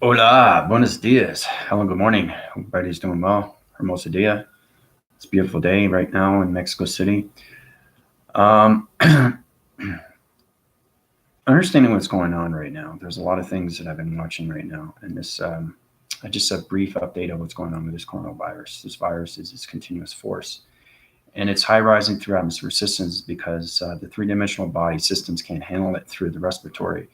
Hola, buenos dias. Hello, good morning. Hope everybody's doing well. Hermosa dia. It's a beautiful day right now in Mexico City. Understanding what's going on right now. There's a lot of things that I've been watching right now, and I just a brief update of what's going on with this coronavirus. This virus is its continuous force, and it's high rising through atmospheric systems because the three-dimensional body systems can't handle it through the respiratory.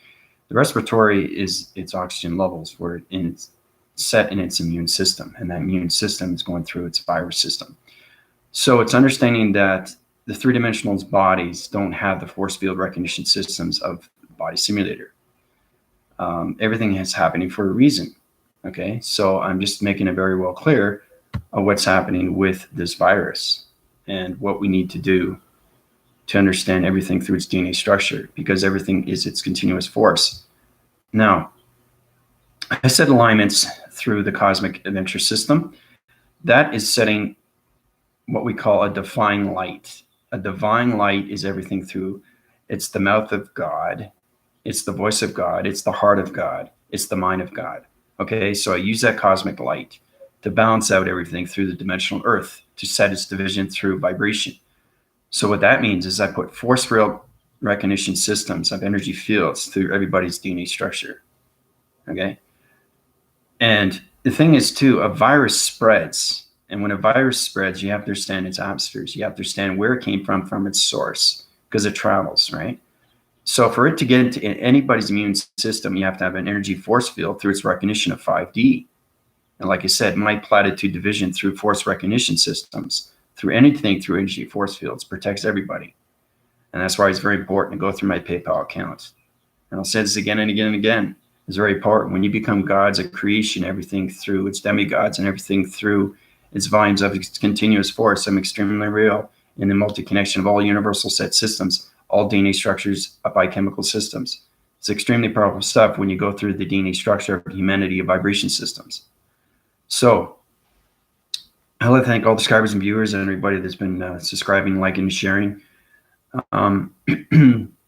The respiratory is its oxygen levels where it's set in its immune system, and that immune system is going through its virus system. So it's understanding that the three-dimensional bodies don't have the force field recognition systems of the body simulator. Everything is happening for a reason. Okay, so I'm just making it very well clear of what's happening with this virus and what we need to do to understand everything through its DNA structure, because everything is its continuous force. Now, I said alignments through the cosmic adventure system. That is setting what we call a divine light. A divine light is everything through, it's the mouth of God, it's the voice of God, it's the heart of God, it's the mind of God. Okay, so I use that cosmic light to balance out everything through the dimensional earth, to set its division through vibration. So what that means is I put force field recognition systems of energy fields through everybody's DNA structure. Okay. And the thing is too, a virus spreads. And when a virus spreads, you have to understand its atmospheres. You have to understand where it came from its source, because it travels, right? So for it to get into anybody's immune system, you have to have an energy force field through its recognition of 5D. And like I said, my platitude division through force recognition systems, through anything through energy force fields, protects everybody. And that's why it's very important to go through my PayPal account. And I'll say this again and again and again. It's very important. When you become gods of creation, everything through its demigods and everything through its volumes of its continuous force, I'm extremely real in the multi-connection of all universal set systems, all DNA structures of biochemical systems. It's extremely powerful stuff when you go through the DNA structure of humanity of vibration systems. So I want to thank all the subscribers and viewers and everybody that's been subscribing, liking, and sharing.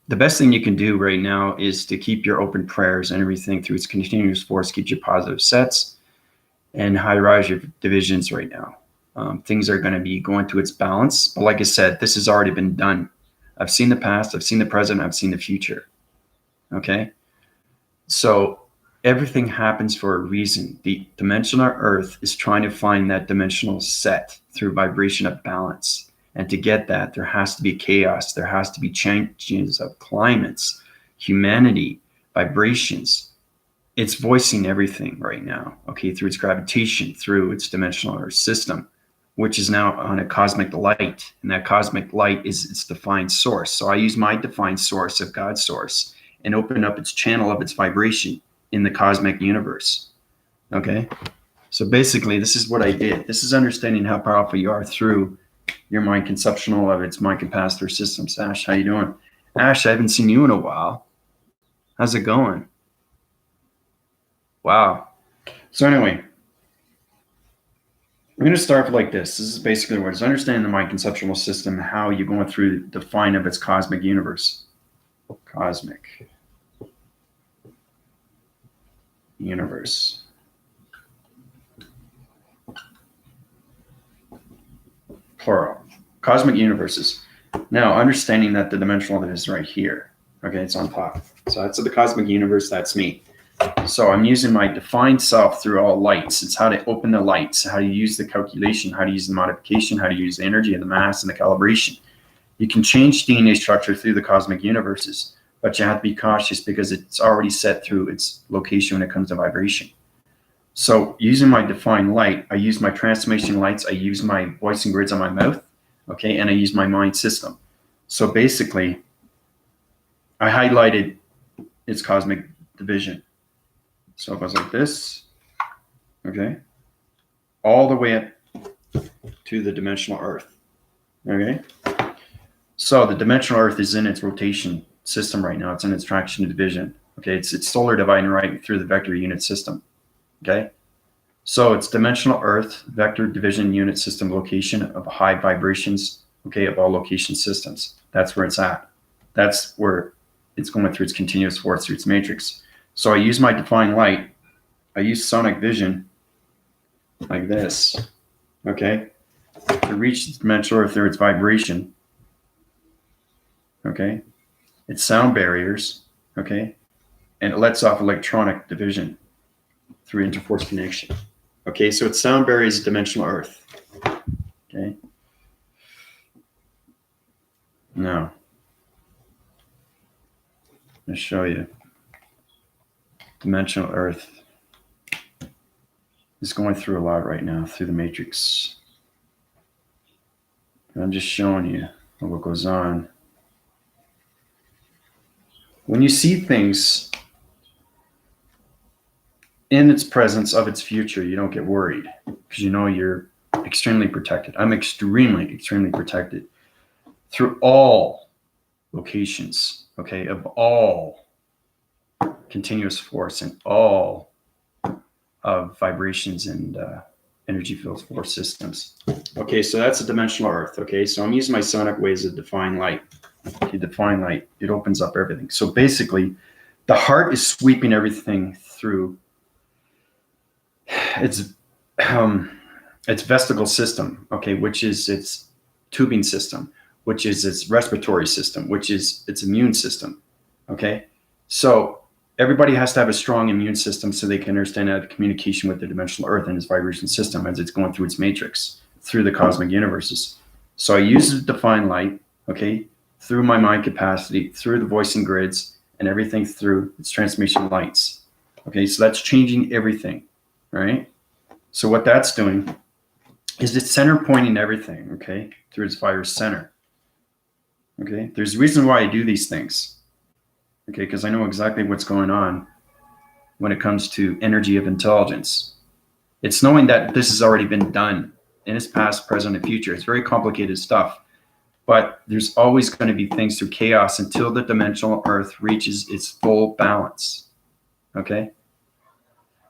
The best thing you can do right now is to keep your open prayers and everything through its continuous force, keep your positive sets, and high rise your divisions right now. Things are going to be going to its balance. But like I said, this has already been done. I've seen the past, I've seen the present, I've seen the future. Okay? So everything happens for a reason. The dimensional Earth is trying to find that dimensional set through vibration of balance. And to get that, there has to be chaos. There has to be changes of climates, humanity, vibrations. It's voicing everything right now, okay, through its gravitation, through its dimensional Earth system, which is now on a cosmic light. And that cosmic light is its defined source. So I use my defined source of God's source and open up its channel of its vibration in the cosmic universe. Okay? So basically, this is what I did. This is understanding how powerful you are through your mind conceptual of its mind capacitor systems. Ash, how you doing? Ash, I haven't seen you in a while. How's it going? Wow. So anyway, I'm going to start like this. This is basically what it's understanding the mind conceptual system, how you're going through the define of its cosmic universe. Cosmic universe. Plural. Cosmic universes. Now, understanding that the dimensional of it is right here. Okay, it's on top. So that's the cosmic universe, that's me. So I'm using my defined self through all lights. It's how to open the lights, how to use the calculation, how to use the modification, how to use the energy and the mass and the calibration. You can change DNA structure through the cosmic universes, but you have to be cautious because it's already set through its location when it comes to vibration. So using my defined light, I use my transformation lights, I use my voicing grids on my mouth, okay, and I use my mind system. So basically, I highlighted its cosmic division. So it goes like this, okay, all the way up to the dimensional Earth, okay? So the dimensional Earth is in its rotation system right now. It's in its traction division, okay? It's solar dividing right through the vector unit system, okay? So it's dimensional Earth, vector division unit system location of high vibrations, okay, of all location systems. That's where it's at. That's where it's going through its continuous force, through its matrix. So I use my defined light. I use sonic vision like this, okay, to reach the dimensional earth through its vibration, okay? It's sound barriers, okay? And it lets off electronic division through interforce connection. Okay, so it's sound barriers, dimensional earth. Okay. Now, I'll show you. Dimensional earth is going through a lot right now through the matrix. And I'm just showing you what goes on. When you see things in its presence of its future, you don't get worried because you know you're extremely protected. I'm extremely, extremely protected through all locations, okay, of all continuous force and all of vibrations and energy field force systems. Okay, so that's a dimensional earth. Okay, so I'm using my sonic waves to define light. Okay, define light, it opens up everything. So basically, the heart is sweeping everything through its vesicle system, okay, which is its tubing system, which is its respiratory system, which is its immune system, okay? So everybody has to have a strong immune system so they can understand how to communication with the dimensional earth and its vibration system as it's going through its matrix, through the cosmic universes. So I use it to define light, okay, through my mind capacity, through the voicing grids, and everything through its transmission lights. Okay, so that's changing everything, right? So what that's doing is it's center pointing everything, okay, through its virus center. Okay, there's a reason why I do these things, okay, because I know exactly what's going on when it comes to energy of intelligence. It's knowing that this has already been done in its past, present, and future. It's very complicated stuff, but there's always going to be things through chaos until the dimensional earth reaches its full balance, okay?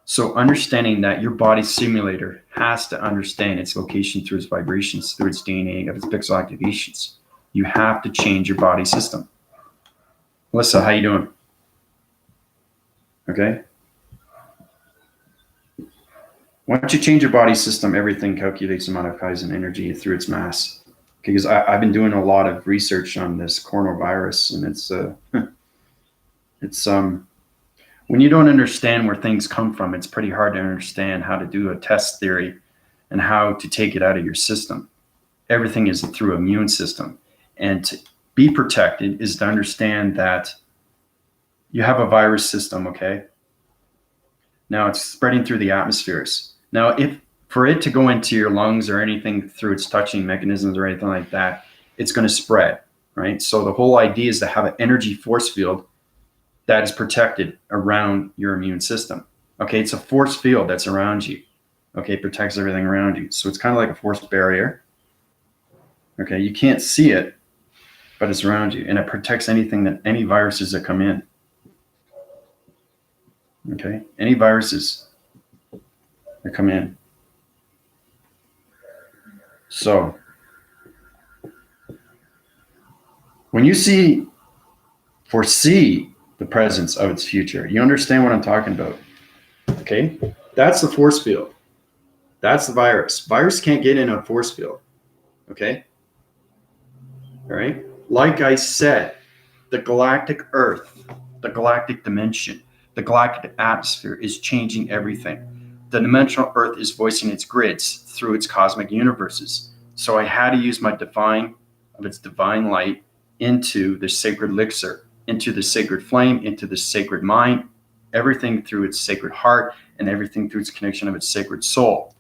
So understanding that your body simulator has to understand its location through its vibrations, through its DNA, of its pixel activations. You have to change your body system. Melissa, how you doing? Okay. Once you change your body system, everything calculates the amount of Kaizen energy through its mass. Because I've been doing a lot of research on this coronavirus, and it's when you don't understand where things come from, it's pretty hard to understand how to do a test theory and how to take it out of your system. Everything is through immune system. And to be protected is to understand that you have a virus system, okay? Now it's spreading through the atmospheres. Now, if for it to go into your lungs or anything through its touching mechanisms or anything like that, it's going to spread, right? So the whole idea is to have an energy force field that is protected around your immune system. Okay, it's a force field that's around you. Okay, it protects everything around you. So it's kind of like a force barrier. Okay, you can't see it, but it's around you, and it protects any viruses that come in. Okay, any viruses that come in. So when you foresee the presence of its future, you understand what I'm talking about. Okay, that's the force field. That's the virus. Virus can't get in a force field. Okay. All right. Like I said, the galactic Earth, the galactic dimension, the galactic atmosphere is changing everything. The dimensional Earth is voicing its grids through its cosmic universes. So I had to use my divine light into the sacred elixir, into the sacred flame, into the sacred mind, everything through its sacred heart, and everything through its connection of its sacred soul.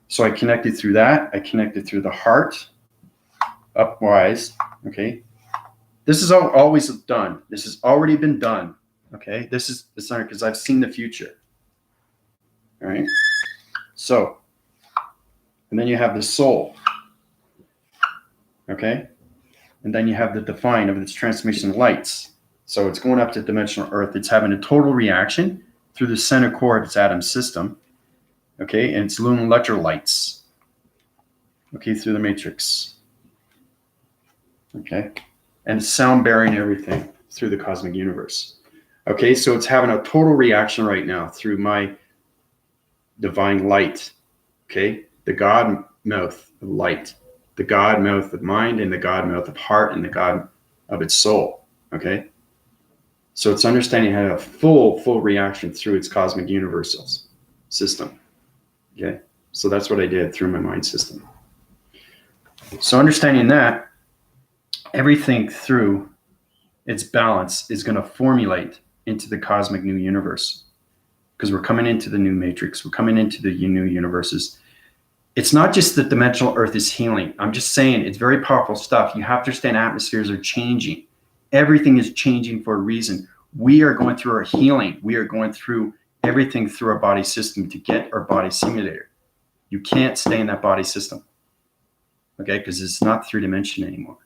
So I connected through that. I connected through the heart, upwise, okay? This is always done. This has already been done, okay? This is the center because I've seen the future, all right? So, and then you have the soul, okay? And then you have the define of its transmission lights. So it's going up to dimensional Earth. It's having a total reaction through the center core of its atom system, okay? And it's lunar electrolytes, okay, through the matrix, okay? And sound bearing everything through the cosmic universe. Okay, so it's having a total reaction right now through my divine light, okay? The God mouth of light, the God mouth of mind, and the God mouth of heart, and the God of its soul, okay? So it's understanding how to have full reaction through its cosmic universal system, okay? So that's what I did through my mind system. So understanding that, everything through its balance is going to formulate into the cosmic new universe, because we're coming into the new matrix. We're coming into the new universes. It's not just that dimensional Earth is healing. I'm just saying it's very powerful stuff. You have to understand atmospheres are changing. Everything is changing for a reason. We are going through our healing. We are going through everything through our body system to get our body simulator. You can't stay in that body system, okay? Because it's not 3-dimension anymore,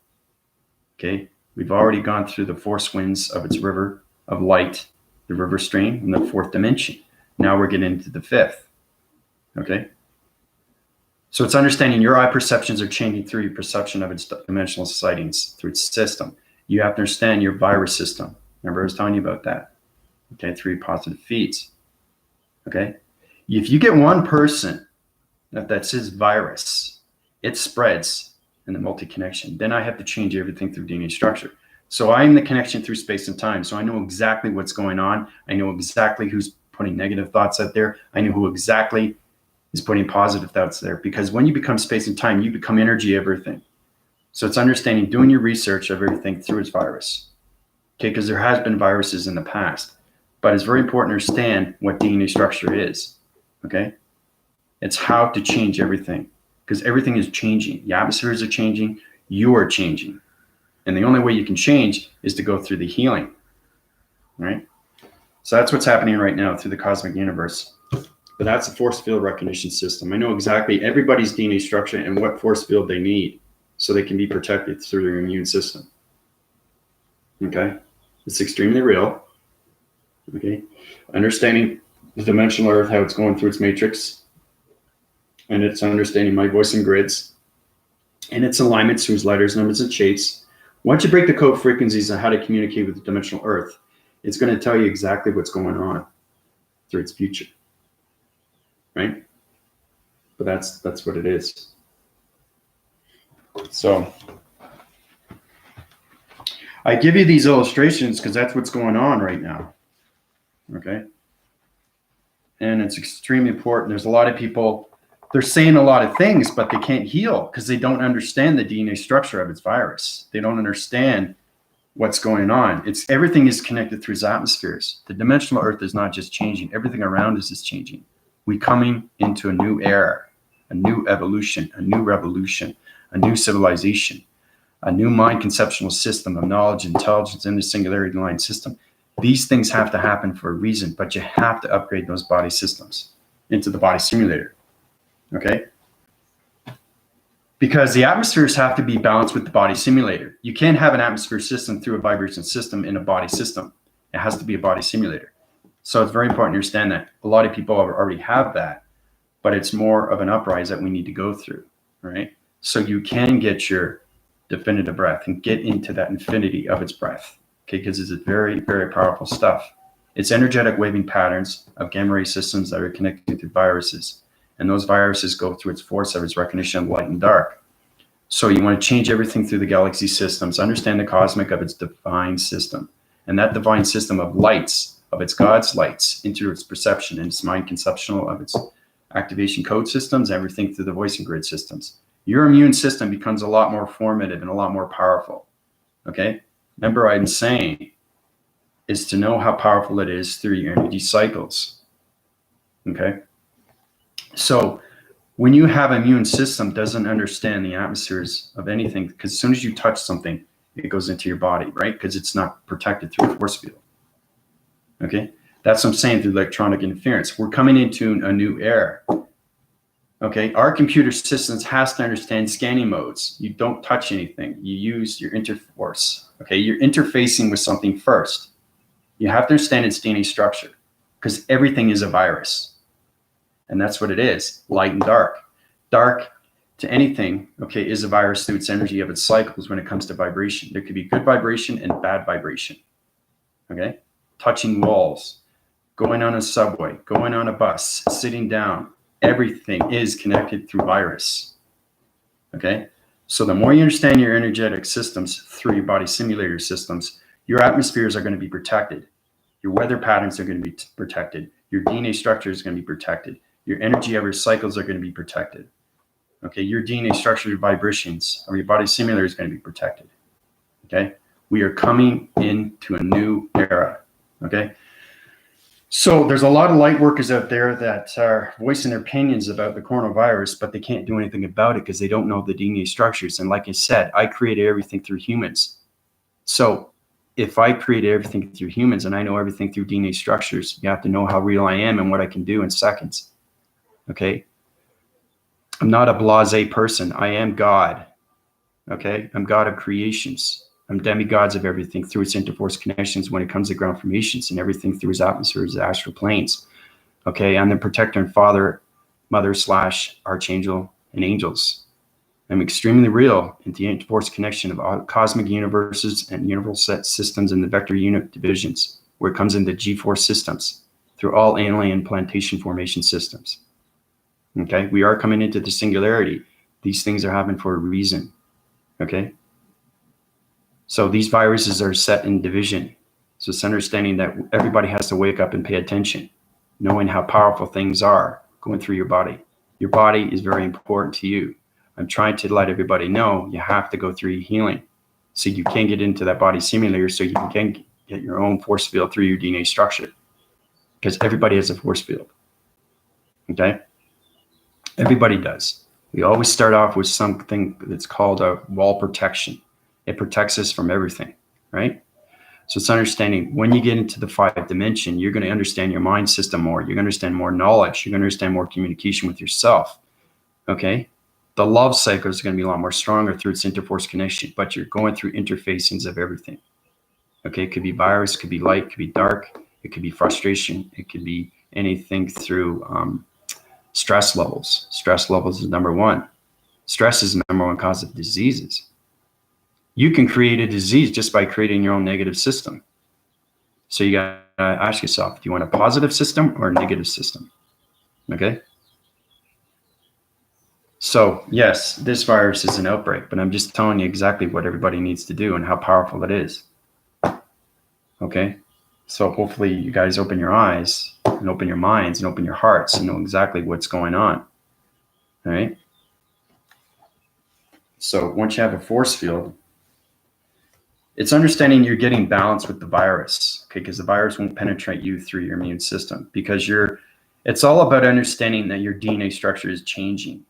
okay? We've already gone through the force winds of its river of light, the river stream, in the 4th dimension. Now we're getting into the 5th, okay? So it's understanding your eye perceptions are changing through your perception of its dimensional sightings, through its system. You have to understand your virus system. Remember I was telling you about that, okay, through your positive feeds, okay? If you get one person that says virus, it spreads in the multi-connection. Then I have to change everything through DNA structure. So I am the connection through space and time. So I know exactly what's going on. I know exactly who's putting negative thoughts out there. I know who exactly is putting positive thoughts there. Because when you become space and time, you become energy, everything. So it's understanding, doing your research of everything through its virus. Okay, because there has been viruses in the past. But it's very important to understand what DNA structure is. Okay? It's how to change everything. Because everything is changing. The atmospheres are changing. You are changing. And the only way you can change is to go through the healing. Right? So that's what's happening right now through the cosmic universe. But that's a force field recognition system. I know exactly everybody's DNA structure and what force field they need so they can be protected through their immune system. Okay? It's extremely real. Okay? Understanding the dimensional Earth, how it's going through its matrix, and it's understanding my voice and grids, and its alignments, whose letters, numbers, and shapes. Once you break the code frequencies on how to communicate with the dimensional Earth, it's going to tell you exactly what's going on through its future, right? But that's what it is. So I give you these illustrations because that's what's going on right now, okay? And it's extremely important. There's a lot of people, they're saying a lot of things, but they can't heal because they don't understand the DNA structure of its virus. They don't understand what's going on. Everything is connected through its atmospheres. The dimensional Earth is not just changing. Everything around us is changing. We're coming into a new era, a new evolution, a new revolution, a new civilization, a new mind conceptual system of knowledge, intelligence, and the singularity line system. These things have to happen for a reason, but you have to upgrade those body systems into the body simulator. Okay? Because the atmospheres have to be balanced with the body simulator. You can't have an atmosphere system through a vibration system in a body system. It has to be a body simulator. So it's very important to understand that. A lot of people already have that, but it's more of an uprise that we need to go through, right? So you can get your definitive breath and get into that infinity of its breath, okay? Because it's very, very powerful stuff. It's energetic waving patterns of gamma ray systems that are connected to viruses. And those viruses go through its force of its recognition of light and dark. So you want to change everything through the galaxy systems, understand the cosmic of its divine system. And that divine system of lights, of its God's lights, into its perception and its mind conceptual of its activation code systems, everything through the voicing grid systems. Your immune system becomes a lot more formative and a lot more powerful. Okay? Remember, I'm saying is to know how powerful it is through your energy cycles. Okay? So when you have an immune system doesn't understand the atmospheres of anything, because as soon as you touch something, it goes into your body, right? Because it's not protected through a force field. Okay? That's what I'm saying through electronic interference. We're coming into a new era. Okay? Our computer systems has to understand scanning modes. You don't touch anything. You use your interforce. Okay? You're interfacing with something first. You have to understand its DNA structure, because everything is a virus. And that's what it is, light and dark. Dark to anything, okay, is a virus through its energy of its cycles when it comes to vibration. There could be good vibration and bad vibration, okay? Touching walls, going on a subway, going on a bus, sitting down, everything is connected through virus. Okay? So the more you understand your energetic systems through your body simulator systems, your atmospheres are going to be protected. Your weather patterns are going to be protected. Your DNA structure is going to be protected. Your energy of your cycles are going to be protected. Okay, your DNA structure, your vibrations of your body simulator is going to be protected. Okay, we are coming into a new era. Okay, so there's a lot of light workers out there that are voicing their opinions about the coronavirus, but they can't do anything about it because they don't know the DNA structures. And like I said, I created everything through humans. So if I created everything through humans and I know everything through DNA structures, you have to know how real I am and what I can do in seconds. Okay. I'm not a blasé person. I am God. Okay. I'm God of creations. I'm demigods of everything through its interforce connections when it comes to ground formations and everything through its atmospheres, the astral planes. Okay. I'm the protector and father, mother / archangel and angels. I'm extremely real in the interforce connection of all cosmic universes and universal set systems in the vector unit divisions, where it comes into G-force systems through all alien plantation formation systems. Okay, we are coming into the singularity. These things are happening for a reason. Okay, so these viruses are set in division. So it's understanding that everybody has to wake up and pay attention, knowing how powerful things are going through your body. Your body is very important to you. I'm trying to let everybody know you have to go through healing. So you can get into that body simulator so you can get your own force field through your DNA structure. Because everybody has a force field. Okay? Everybody does. We always start off with something that's called a wall protection. It protects us from everything, right? So it's understanding when you get into the 5th dimension, you're going to understand your mind system more. You're going to understand more knowledge. You're going to understand more communication with yourself. Okay? The love cycle is going to be a lot more stronger through its interforce connection, but you're going through interfacings of everything. Okay, it could be virus, it could be light, it could be dark, it could be frustration, it could be anything through stress levels. Stress levels is number one. Stress is the number one cause of diseases. You can create a disease just by creating your own negative system. So you got to ask yourself, do you want a positive system or a negative system? Okay. So yes, this virus is an outbreak, but I'm just telling you exactly what everybody needs to do and how powerful it is. Okay. So hopefully you guys open your eyes and open your minds and open your hearts and know exactly what's going on. All right. So once you have a force field, it's understanding you're getting balance with the virus. Okay. Because the virus won't penetrate you through your immune system because it's all about understanding that your DNA structure is changing.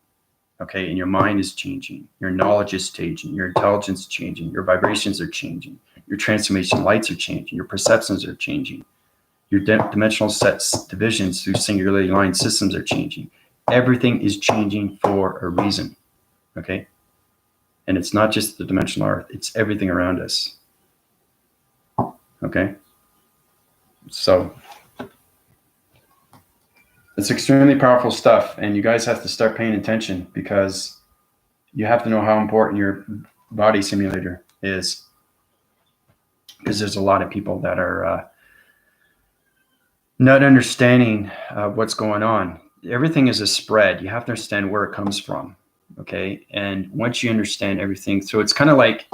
Okay, and your mind is changing, your knowledge is changing, your intelligence is changing, your vibrations are changing, your transformation lights are changing, your perceptions are changing, your dimensional sets divisions through singularity line systems are changing. Everything is changing for a reason. Okay, and it's not just the dimensional earth, it's everything around us. Okay, so it's extremely powerful stuff, and you guys have to start paying attention because you have to know how important your body simulator is, because there's a lot of people that are not understanding what's going on. Everything is a spread. You have to understand where it comes from. Okay. And once you understand everything, so it's kind of like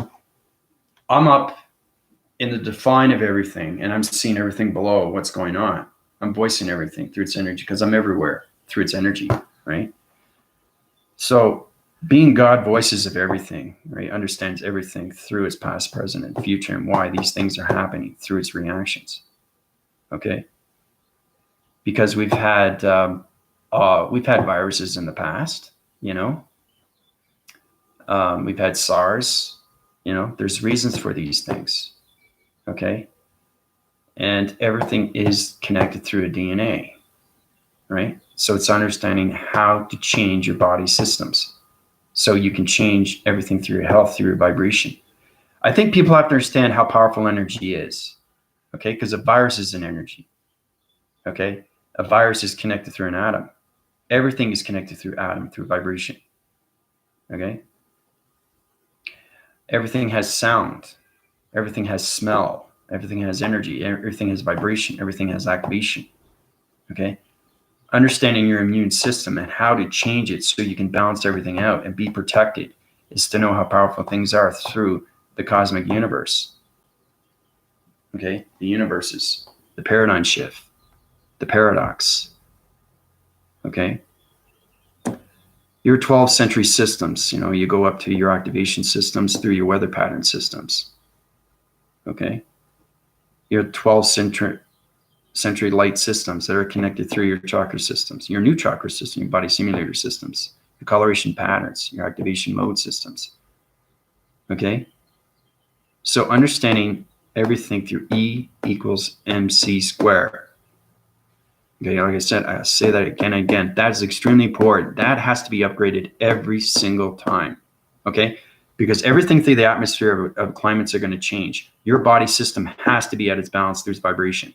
I'm up in the define of everything and I'm seeing everything below what's going on. I'm voicing everything through its energy because I'm everywhere through its energy. Right. So being God voices of everything, right, understands everything through its past, present, and future, and why these things are happening through its reactions. Okay, because we've had viruses in the past, you know, we've had SARS, you know, there's reasons for these things. Okay, and everything is connected through a DNA, right? So it's understanding how to change your body systems. So you can change everything through your health, through your vibration. I think people have to understand how powerful energy is, okay? Because a virus is an energy, okay? A virus is connected through an atom. Everything is connected through atom, through vibration, okay? Everything has sound. Everything has smell. Everything has energy. Everything has vibration. Everything has activation. Okay. Understanding your immune system and how to change it so you can balance everything out and be protected is to know how powerful things are through the cosmic universe. Okay. The universes, the paradigm shift, the paradox. Okay. Your 12 century systems, you go up to your activation systems through your weather pattern systems. Okay. Your 12 century light systems that are connected through your chakra systems, your new chakra system, your body simulator systems, your coloration patterns, your activation mode systems. Okay. So understanding everything through E equals MC squared. Okay, like I said, I say that again and again. That is extremely important. That has to be upgraded every single time. Okay, because everything through the atmosphere of climates are going to change. Your body system has to be at its balance through its vibration.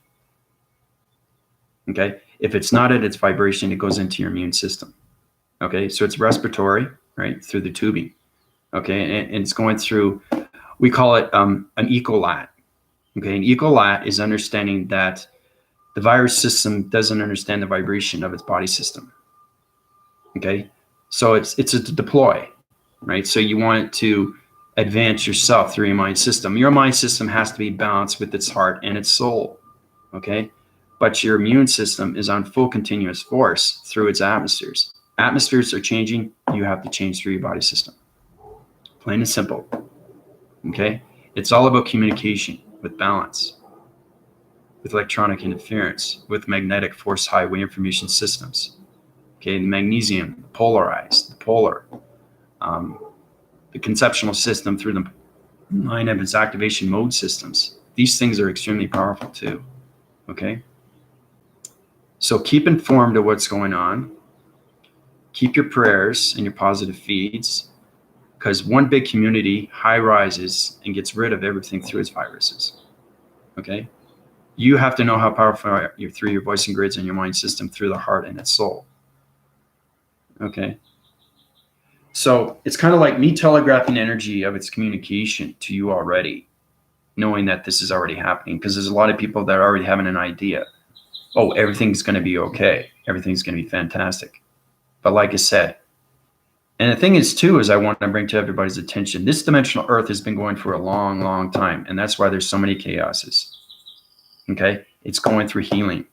Okay, if it's not at its vibration, it goes into your immune system. Okay, so it's respiratory, right, through the tubing. Okay, and it's going through, we call it an ecolat. Okay, an ecolat is understanding that the virus system doesn't understand the vibration of its body system. Okay, so it's a deploy, right? So you want it to advance yourself through your mind system. Your mind system has to be balanced with its heart and its soul. Okay, but your immune system is on full continuous force through its atmospheres. Atmospheres are changing. You have to change through your body system. Plain and simple. Okay, it's all about communication with balance, with electronic interference, with magnetic force highway information systems. Okay, the magnesium, the polarized, the polar, the conceptual system through the mind of its activation mode systems. These things are extremely powerful too. Okay, so keep informed of what's going on. Keep your prayers and your positive feeds, because one big community high rises and gets rid of everything through its viruses. Okay, you have to know how powerful you're through your voicing grids and your mind system through the heart and its soul. Okay, so it's kind of like me telegraphing energy of its communication to you already, knowing that this is already happening, because there's a lot of people that are already having an idea. Oh, everything's going to be okay. Everything's going to be fantastic. But like I said, and the thing is too, is I want to bring to everybody's attention, this dimensional Earth has been going for a long, long time. And that's why there's so many chaoses. Okay. It's going through healing.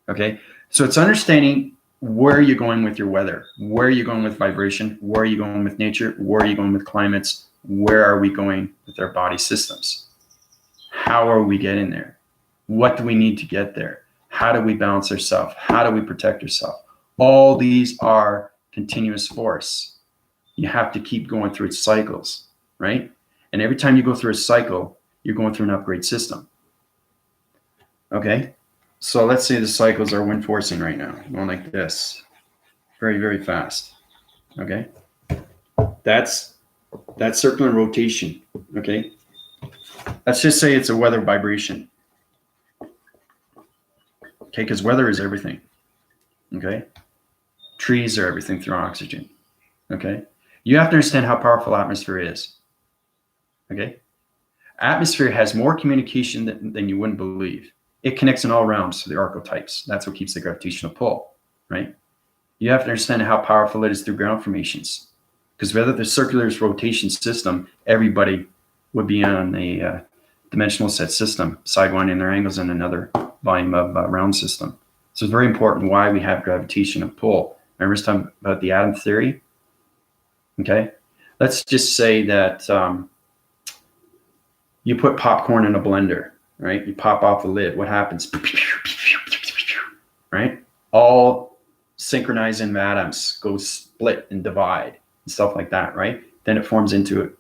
Okay. So it's understanding where are you going with your weather? Where are you going with vibration? Where are you going with nature? Where are you going with climates? Where are we going with our body systems? How are we getting there? What do we need to get there? How do we balance ourselves? How do we protect ourselves? All these are continuous force. You have to keep going through its cycles, right? And every time you go through a cycle, you're going through an upgrade system. Okay, so let's say the cycles are wind forcing right now, going like this, very, very fast. Okay, that's circular rotation. Okay, let's just say it's a weather vibration. Okay, because weather is everything. Okay, trees are everything through oxygen. Okay, you have to understand how powerful atmosphere is. Okay, atmosphere has more communication than you wouldn't believe. It connects in all realms to the archetypes. That's what keeps the gravitational pull, right? You have to understand how powerful it is through ground formations. Because whether the circular rotation system, everybody would be on a dimensional set system, sidewinding their angles in another volume of round system. So it's very important why we have gravitation and pull. Remember this time about the atom theory? Okay, let's just say that you put popcorn in a blender, right? You pop off the lid. What happens? Right? All synchronizing atoms go split and divide and stuff like that, right? Then it forms into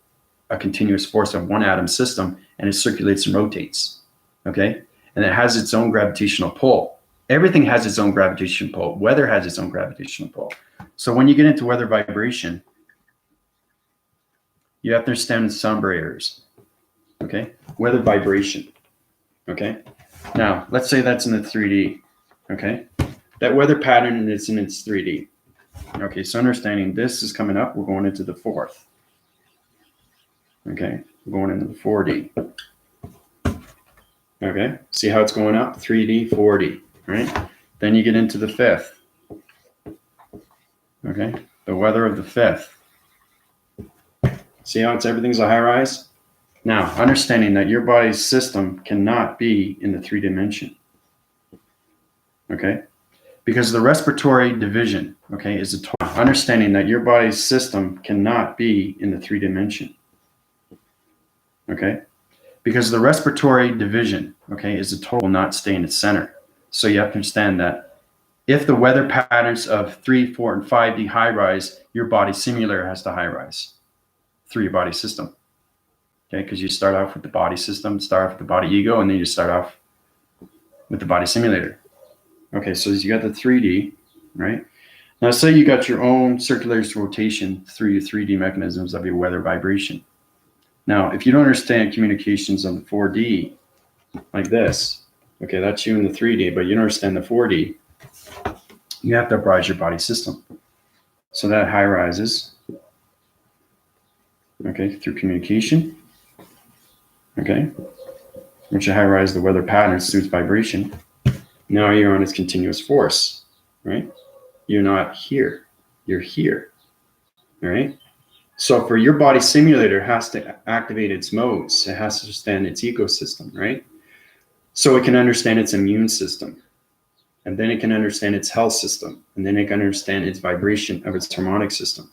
a continuous force of one atom system, and it circulates and rotates. Okay? And it has its own gravitational pull. Everything has its own gravitational pull. Weather has its own gravitational pull. So when you get into weather vibration, you have to understand the sound barriers. Okay? Weather vibration. Okay? Now, let's say that's in the 3D. Okay? That weather pattern is in its 3D. Okay, so understanding this is coming up, we're going into the fourth. Okay, we're going into the 4D. Okay, see how it's going up? 3D, 4D, right? Then you get into the fifth. Okay, the weather of the fifth. See how everything's a high rise? Now, understanding that your body's system cannot be in the 3D. Okay, because the respiratory division, okay, is a total. Understanding that your body's system cannot be in the 3D. Okay, because the respiratory division, okay, is a total, not stay in its center. So you have to understand that if the weather patterns of 3, 4, and 5D high rise, your body simulator has to high rise through your body system. Okay, because you start off with the body system, start off with the body ego, and then you start off with the body simulator. Okay, so you got the 3D, right? Now say you got your own circular rotation through your 3D mechanisms of your weather vibration. Now, if you don't understand communications on the 4D, like this, okay, that's you in the 3D, but you don't understand the 4D, you have to uprise your body system. So that high rises, okay, through communication, okay, which high rise the weather patterns through its vibration. Now you're on its continuous force, right? You're not here, you're here, all right? So for your body simulator has to activate its modes. It has to understand its ecosystem, right? So it can understand its immune system, and then it can understand its health system, and then it can understand its vibration of its harmonic system.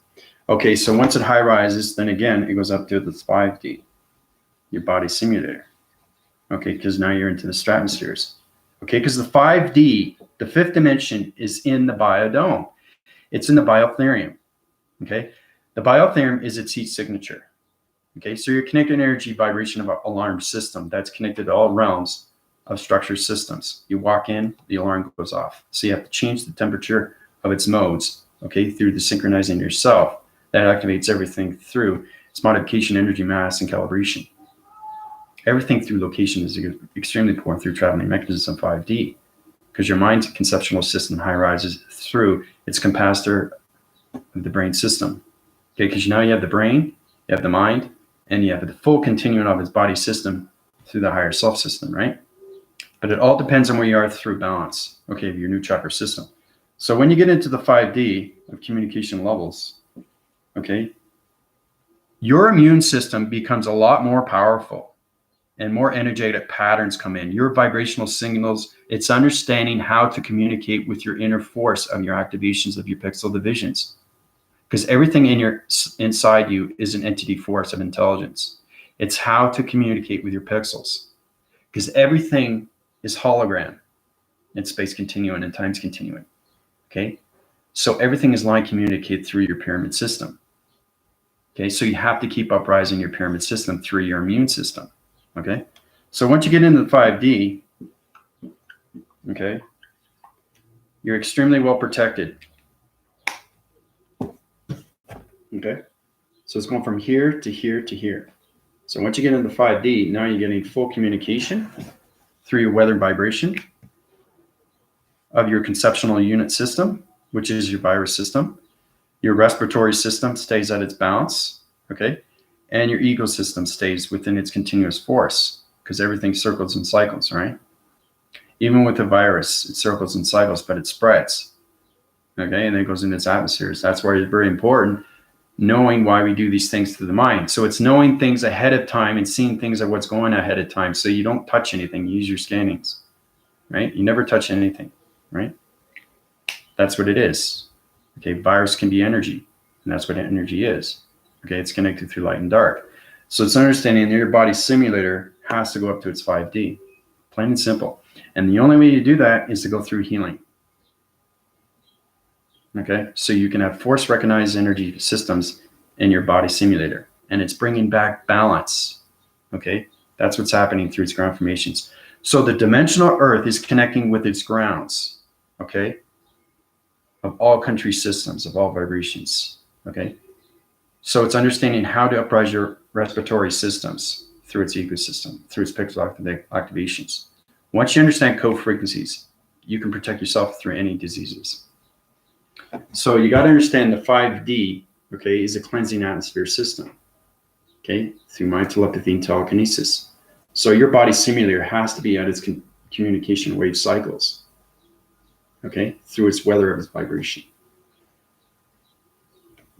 Okay, so once it high rises, then again, it goes up to the 5D, your body simulator. Okay, because now you're into the stratospheres. Okay, because the 5D, the fifth dimension, is in the biodome. It's in the biotherium. Okay, the biotherium is its heat signature. Okay, so your connected energy vibration of an alarm system that's connected to all realms of structured systems. You walk in, the alarm goes off. So you have to change the temperature of its modes, okay, through the synchronizing yourself. That activates everything through its modification, energy, mass, and calibration. Everything through location is extremely important through traveling mechanism 5D, because your mind's conceptual system high rises through its capacitor of the brain system. Okay, because now you have the brain, you have the mind, and you have the full continuum of its body system through the higher self system, right? But it all depends on where you are through balance, okay, of your new chakra system. So when you get into the 5D of communication levels, okay, your immune system becomes a lot more powerful and more energetic patterns come in. Your vibrational signals, it's understanding how to communicate with your inner force of your activations of your pixel divisions. Because everything inside you is an entity force of intelligence. It's how to communicate with your pixels. Because everything is hologram in space continuum and times continuum. Okay, so everything is line communicated through your pyramid system. Okay, so you have to keep uprising your pyramid system through your immune system. Okay, so once you get into the 5D, okay, you're extremely well protected. Okay, so it's going from here to here to here. So once you get into 5D, now you're getting full communication through your weather vibration of your conceptual unit system, which is your virus system. Your respiratory system stays at its balance, okay? And your ego system stays within its continuous force, because everything circles and cycles, right? Even with the virus, it circles and cycles, but it spreads, okay? And then it goes into its atmospheres. That's why it's very important knowing why we do these things through the mind. So it's knowing things ahead of time and seeing things of what's going on ahead of time, so you don't touch anything. You use your scannings, right? You never touch anything, right? That's what it is. Okay, virus can be energy, and that's what energy is. Okay, it's connected through light and dark. So it's understanding that your body simulator has to go up to its 5D, plain and simple. And the only way you do that is to go through healing. Okay, so you can have force recognized energy systems in your body simulator, and it's bringing back balance. Okay, that's what's happening through its ground formations. So the dimensional earth is connecting with its grounds, okay, of all country systems, of all vibrations. Okay, so it's understanding how to uprise your respiratory systems through its ecosystem, through its pixel activations. Once you understand code frequencies, you can protect yourself through any diseases. So you got to understand the 5D, okay, is a cleansing atmosphere system, okay, through mind, telepathy, and telekinesis. So your body simulator has to be at its communication wave cycles. okay, through its weather of its vibration.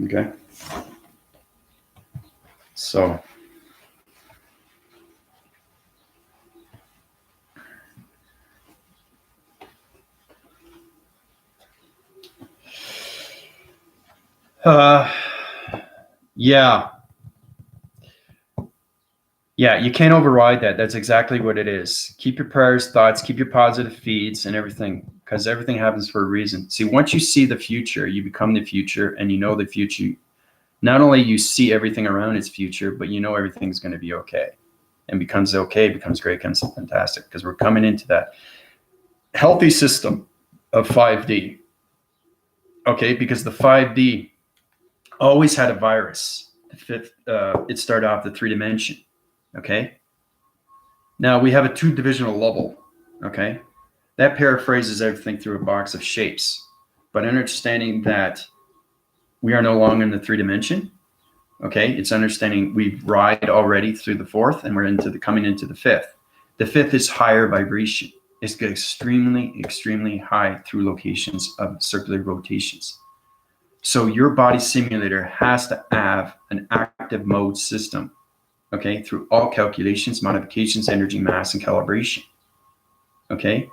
Okay. So yeah. Yeah, you can't override that. That's exactly what it is. Keep your prayers, thoughts, keep your positive feeds and everything, because everything happens for a reason. See, once you see the future, you become the future, and you know the future. Not only you see everything around its future, but you know everything's going to be okay. And becomes okay, becomes great, becomes fantastic, because we're coming into that healthy system of 5D. Okay, because the 5D always had a virus. The fifth, it started off the 3 dimension. Okay. Now we have a 2 divisional level. Okay. That paraphrases everything through a box of shapes. But understanding that we are no longer in the 3 dimension. Okay. It's understanding we ride already through the 4th, and we're coming into the 5th. The 5th is higher vibration. It's extremely, extremely high through locations of circular rotations. So your body simulator has to have an active mode system, okay, through all calculations, modifications, energy, mass, and calibration. Okay.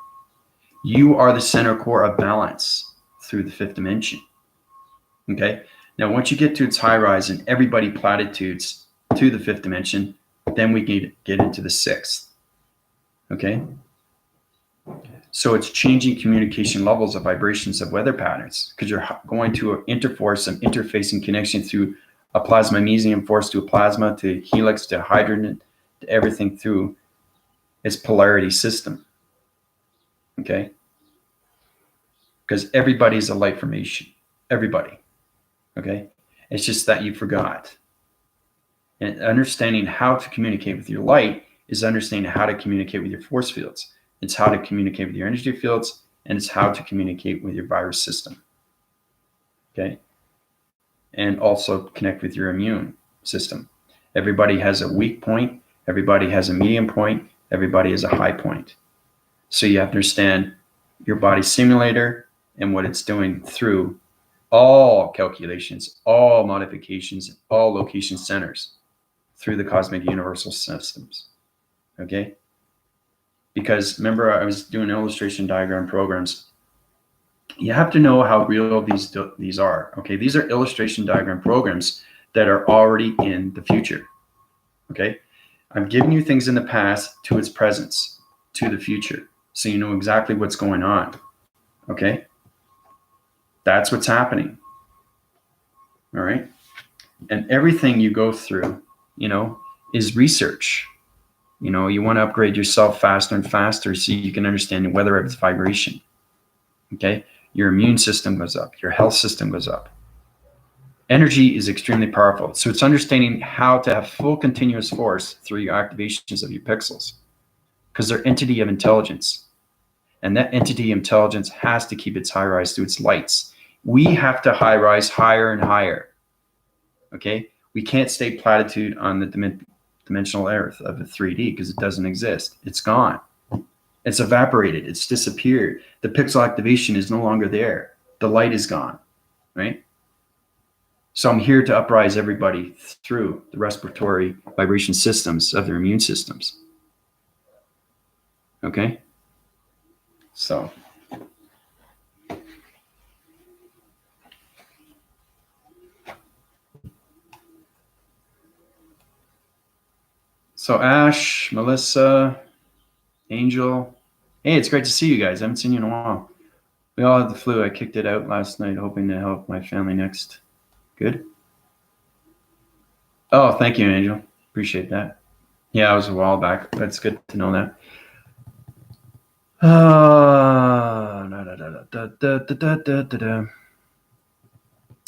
You are the center core of balance through the 5th dimension. Okay. Now, once you get to its high rise and everybody platitudes to the 5th dimension, then we get into the 6th. Okay. So it's changing communication levels of vibrations of weather patterns, because you're going to interforce some interfacing connection through a plasma magnesium force to a plasma to helix to hydrogen to everything through its polarity system. Okay. Because everybody's a light formation. Everybody. Okay. It's just that you forgot. And understanding how to communicate with your light is understanding how to communicate with your force fields. It's how to communicate with your energy fields, and it's how to communicate with your virus system. Okay. And also connect with your immune system. Everybody has a weak point. Everybody has a medium point. Everybody has a high point. So you have to understand your body simulator and what it's doing through all calculations, all modifications, all location centers through the cosmic universal systems. Okay. Because remember, I was doing illustration diagram programs. You have to know how real these are. Okay. These are illustration diagram programs that are already in the future. Okay. I'm giving you things in the past to its presence, to the future. So you know exactly what's going on. Okay. That's what's happening. All right. And everything you go through, is research. You want to upgrade yourself faster and faster so you can understand whether it's vibration. Okay. Your immune system goes up. Your health system goes up. Energy is extremely powerful. So it's understanding how to have full continuous force through your activations of your pixels, because they're entity of intelligence. And that entity of intelligence has to keep its high rise through its lights. We have to high rise higher and higher. Okay. We can't stay platitude on the dimensional earth of the 3D, because it doesn't exist. It's gone. It's evaporated. It's disappeared. The pixel activation is no longer there. The light is gone, right? So I'm here to uprise everybody through the respiratory vibration systems of their immune systems. Okay? So Ash, Melissa, Angel. Hey, it's great to see you guys. I haven't seen you in a while. We all had the flu. I kicked it out last night, hoping to help my family next. Good. Oh, thank you, Angel. Appreciate that. Yeah, it was a while back, but it's good to know that.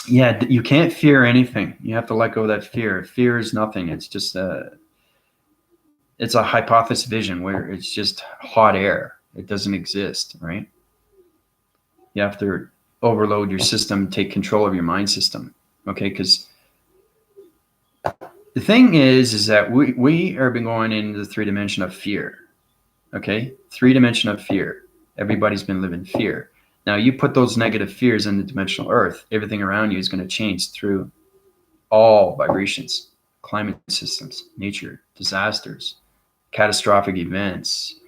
Yeah, you can't fear anything. You have to let go of that fear. Fear is nothing. It's just it's a hypothesis vision where it's just hot air. It doesn't exist, right? You have to overload your system, take control of your mind system, okay? Because the thing is that we are been going into the 3 dimension of fear, okay? 3 dimension of fear. Everybody's been living fear. Now you put those negative fears in the dimensional earth, everything around you is going to change through all vibrations, climate systems, nature, disasters, catastrophic events,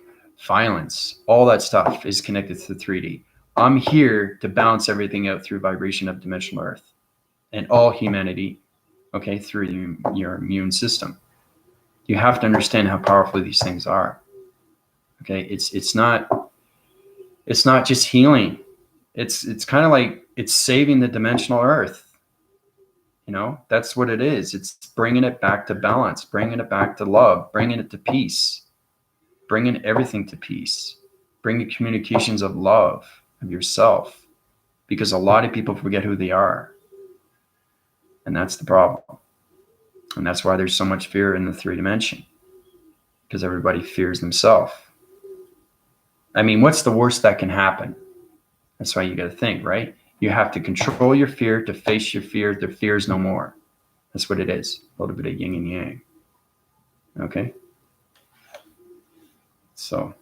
violence, all that stuff is connected to 3D. I'm here to balance everything out through vibration of dimensional earth and all humanity, okay, through your immune system. You have to understand how powerful these things are. Okay, it's not just healing. It's kind of like it's saving the dimensional earth. You know, that's what it is. It's bringing it back to balance, bringing it back to love, bringing it to peace, bringing everything to peace, bringing communications of love of yourself, because a lot of people forget who they are. And that's the problem. And that's why there's so much fear in the 3 dimension, because everybody fears themselves. I mean, what's the worst that can happen? That's why you got to think, right? You have to control your fear to face your fear. The fear is no more. That's what it is. A little bit of yin and yang. Okay? So,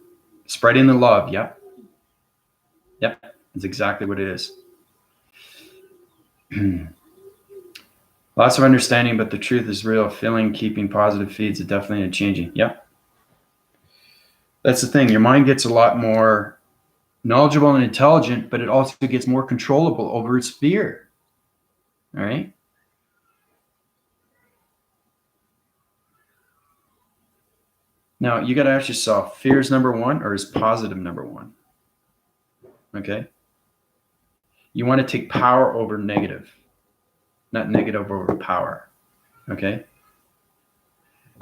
spreading the love. Yep. Yep. That's exactly what it is. Lots of understanding, but the truth is real. Feeling, keeping positive feeds are definitely changing. Yep. That's the thing. Your mind gets a lot more knowledgeable and intelligent, but it also gets more controllable over its fear. All right? Now, you got to ask yourself, fear is number one or is positive number one? Okay? You want to take power over negative, not negative over power. Okay?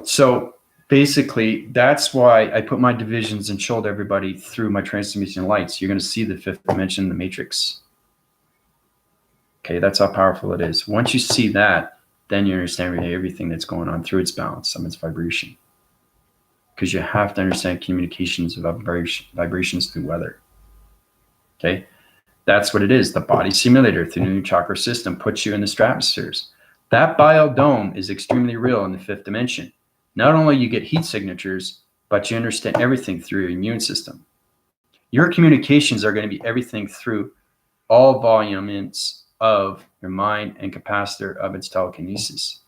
So basically, that's why I put my divisions and showed everybody through my transformation lights. You're going to see the 5th dimension, the matrix. Okay, that's how powerful it is. Once you see that, then you understand everything that's going on through its balance, its vibration. Because you have to understand communications of vibrations through weather. Okay, that's what it is. The body simulator through the new chakra system puts you in the stratospheres. That biodome is extremely real in the 5th dimension. Not only you get heat signatures, but you understand everything through your immune system. Your communications are going to be everything through all volumes of your mind and capacitor of its telekinesis.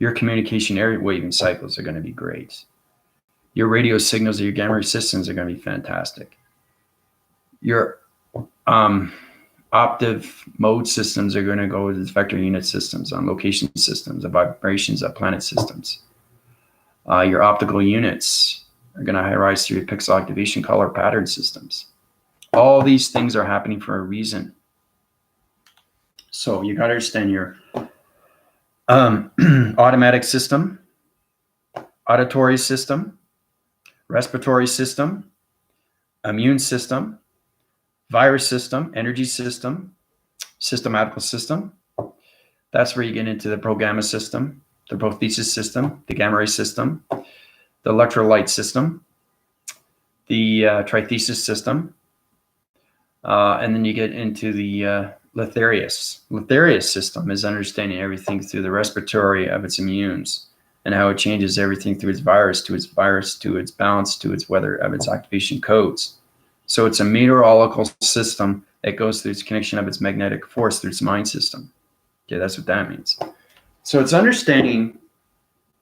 Your communication air waving cycles are going to be great. Your radio signals of your gamma ray systems are going to be fantastic. Your octave mode systems are going to go with vector unit systems, on location systems, the vibrations of planet systems. Your optical units are going to rise through your pixel activation color pattern systems. All these things are happening for a reason. So you got to understand your automatic system, auditory system, respiratory system, immune system, virus system, energy system, systematical system. That's where you get into the pro-gamma system, the prothesis system, the gamma ray system, the electrolyte system, the trithesis system, and then you get into the Letharius. Letharius system is understanding everything through the respiratory of its immunes and how it changes everything through its virus, to its balance, to its weather of its activation codes. So it's a meteorological system that goes through its connection of its magnetic force through its mind system. Okay, that's what that means. So it's understanding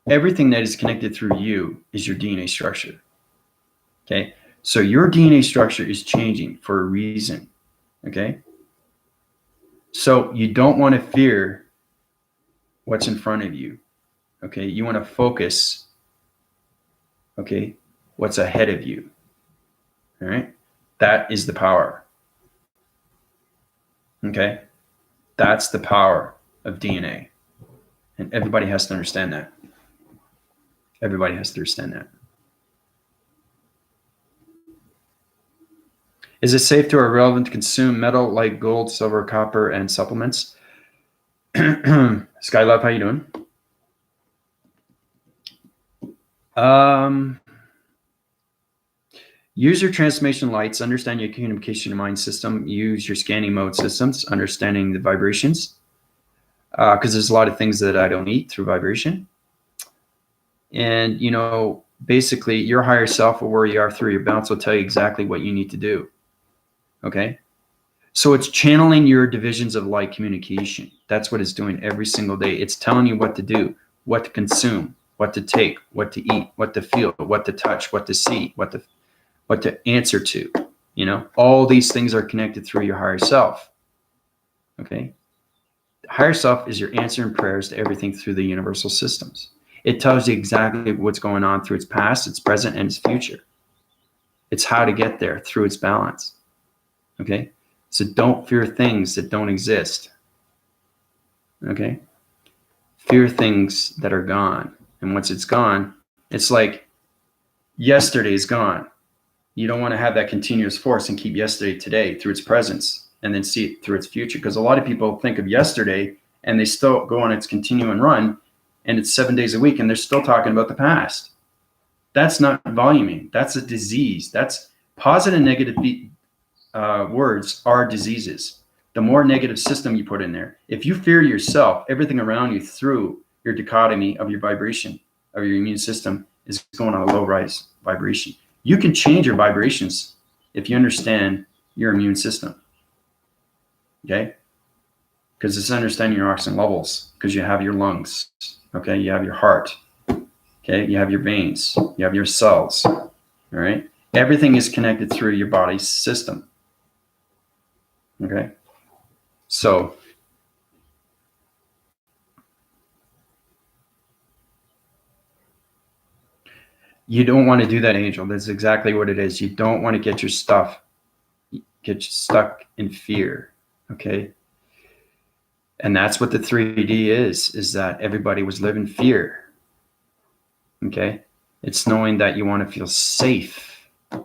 everything that is connected through you is your DNA structure. Okay, so your DNA structure is changing for a reason. Okay, so you don't want to fear what's in front of you. Okay, you want to focus, okay, what's ahead of you. All right, that is the power. Okay, that's the power of DNA. And everybody has to understand that. Everybody has to understand that. Is it safe to or relevant to consume metal like gold, silver, copper, and supplements? Skylove, how you doing? Use your transformation lights, understand your communication mind system, use your scanning mode systems, understanding the vibrations, because there's a lot of things that I don't eat through vibration. And, you know, basically your higher self or where you are through your balance will tell you exactly what you need to do. Okay. So it's channeling your divisions of light communication. That's what it's doing every single day. It's telling you what to do, what to consume, what to take, what to eat, what to feel, what to touch, what to see, what to answer to. You know, all these things are connected through your higher self. Okay. The higher self is your answering prayers to everything through the universal systems. It tells you exactly what's going on through its past, its present, and its future. It's how to get there through its balance. Okay. So don't fear things that don't exist. Okay. Fear things that are gone. And once it's gone, it's like yesterday's gone. You don't want to have that continuous force and keep yesterday today through its presence and then see it through its future. Because a lot of people think of yesterday and they still go on its continuing run and it's 7 days a week and they're still talking about the past. That's not voluming. That's a disease. That's positive and negative words are diseases. The more negative system you put in there, if you fear yourself, everything around you through your dichotomy of your vibration, of your immune system is going on a low rise vibration. You can change your vibrations if you understand your immune system. Okay? Because it's understanding your oxygen levels, because you have your lungs. Okay? You have your heart. Okay? You have your veins. You have your cells. All right? Everything is connected through your body's system. Okay? So, you don't want to do that, Angel. That's exactly what it is. You don't want to get stuck in fear. Okay? And that's what the 3D is that everybody was living fear. Okay? It's knowing that you want to feel safe.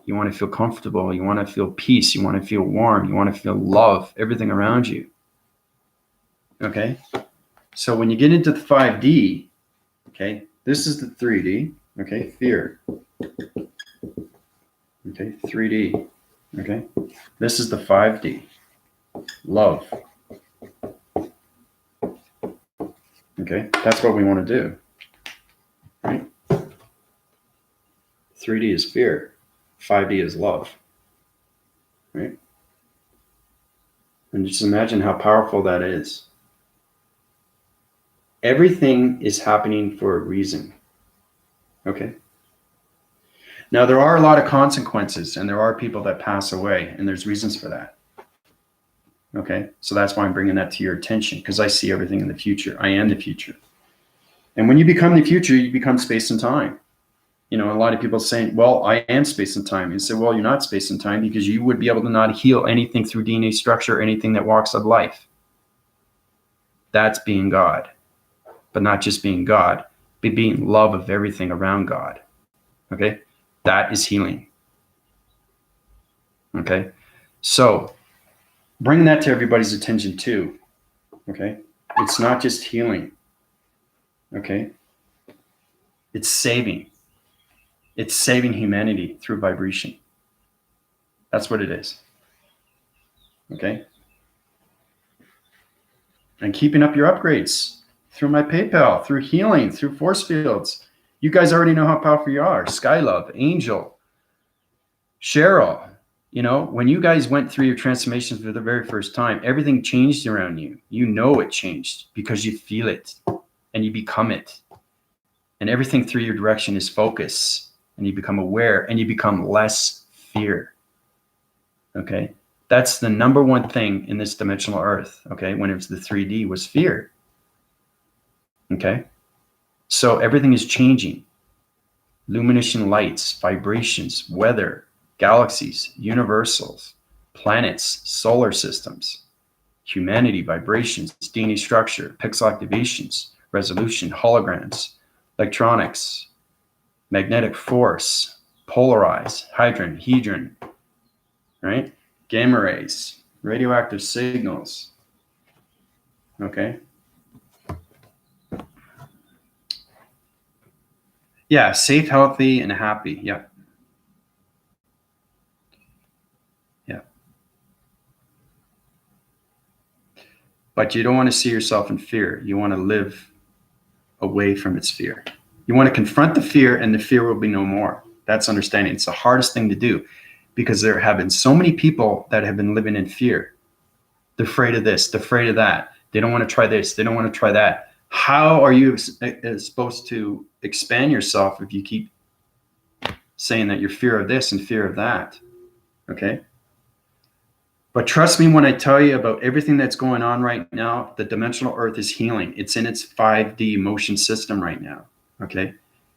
You want to feel comfortable. You want to feel peace. You want to feel warm. You want to feel love, everything around you. Okay? So when you get into the 5D, okay, this is the 3D, okay, fear. Okay, 3D, okay. This is the 5D, love. Okay, that's what we want to do, right? 3D is fear, 5D is love, right? And just imagine how powerful that is. Everything is happening for a reason, okay? Now, there are a lot of consequences, and there are people that pass away, and there's reasons for that. Okay, so that's why I'm bringing that to your attention, because I see everything in the future. I am the future. And when you become the future, you become space and time. You know, a lot of people saying, well, I am space and time. You say, well, you're not space and time, because you would be able to not heal anything through DNA structure or anything that walks of life. That's being God. But not just being God, but being love of everything around God. Okay? That is healing. Okay? So, bring that to everybody's attention too. Okay? It's not just healing. Okay? It's saving. It's saving humanity through vibration. That's what it is. Okay? And keeping up your upgrades through my PayPal, through healing, through force fields. You guys already know how powerful you are. Skylove, Angel, Cheryl. You know, when you guys went through your transformations for the very first time, everything changed around you. You know it changed because you feel it and you become it. And everything through your direction is focus, and you become aware and you become less fear. Okay? That's the number one thing in this dimensional earth, okay, when it was the 3D, was fear. Okay? So everything is changing. Lumination lights, vibrations, weather, galaxies, universals, planets, solar systems, humanity, vibrations, DNA structure, pixel activations, resolution, holograms, electronics, magnetic force, polarize, hydrogen, hedron, right? Gamma rays, radioactive signals. Okay. Yeah, safe, healthy, and happy. Yeah. Yeah. But you don't want to see yourself in fear. You want to live away from its fear. You want to confront the fear, and the fear will be no more. That's understanding. It's the hardest thing to do, because there have been so many people that have been living in fear. They're afraid of this, they're afraid of that. They don't want to try this, they don't want to try that. How are you supposed to expand yourself if you keep saying that you're fear of this and fear of that? Okay. But trust me when I tell you about everything that's going on right now, the dimensional earth is healing. It's in its 5D motion system right now. Okay.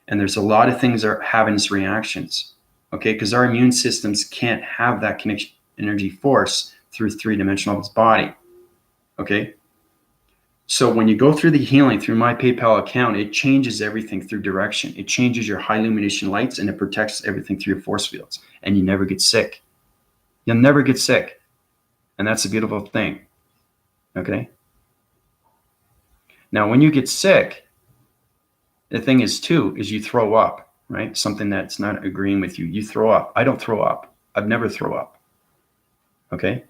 And there's a lot of things that are having its reactions. Okay. Because our immune systems can't have that connection energy force through 3-dimensional of its body. Okay. So when you go through the healing through my PayPal account, it changes everything through direction. It changes your high illumination lights and it protects everything through your force fields. And you never get sick. You'll never get sick. And that's a beautiful thing. Okay. Now, when you get sick, the thing is too, is you throw up, right? Something that's not agreeing with you. You throw up. I don't throw up. I've never throw up. Okay.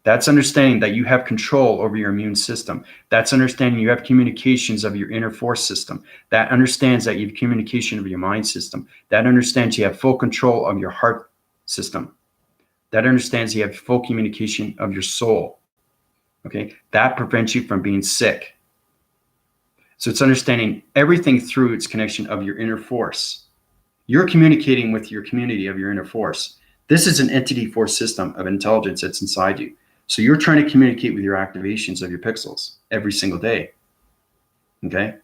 That's understanding that you have control over your immune system. That's understanding you have communications of your inner force system. That understands that you have communication of your mind system. That understands you have full control of your heart system. That understands you have full communication of your soul. Okay, that prevents you from being sick. So it's understanding everything through its connection of your inner force. You're communicating with your community of your inner force. This is an entity force system of intelligence that's inside you. So you're trying to communicate with your activations of your pixels every single day. Okay,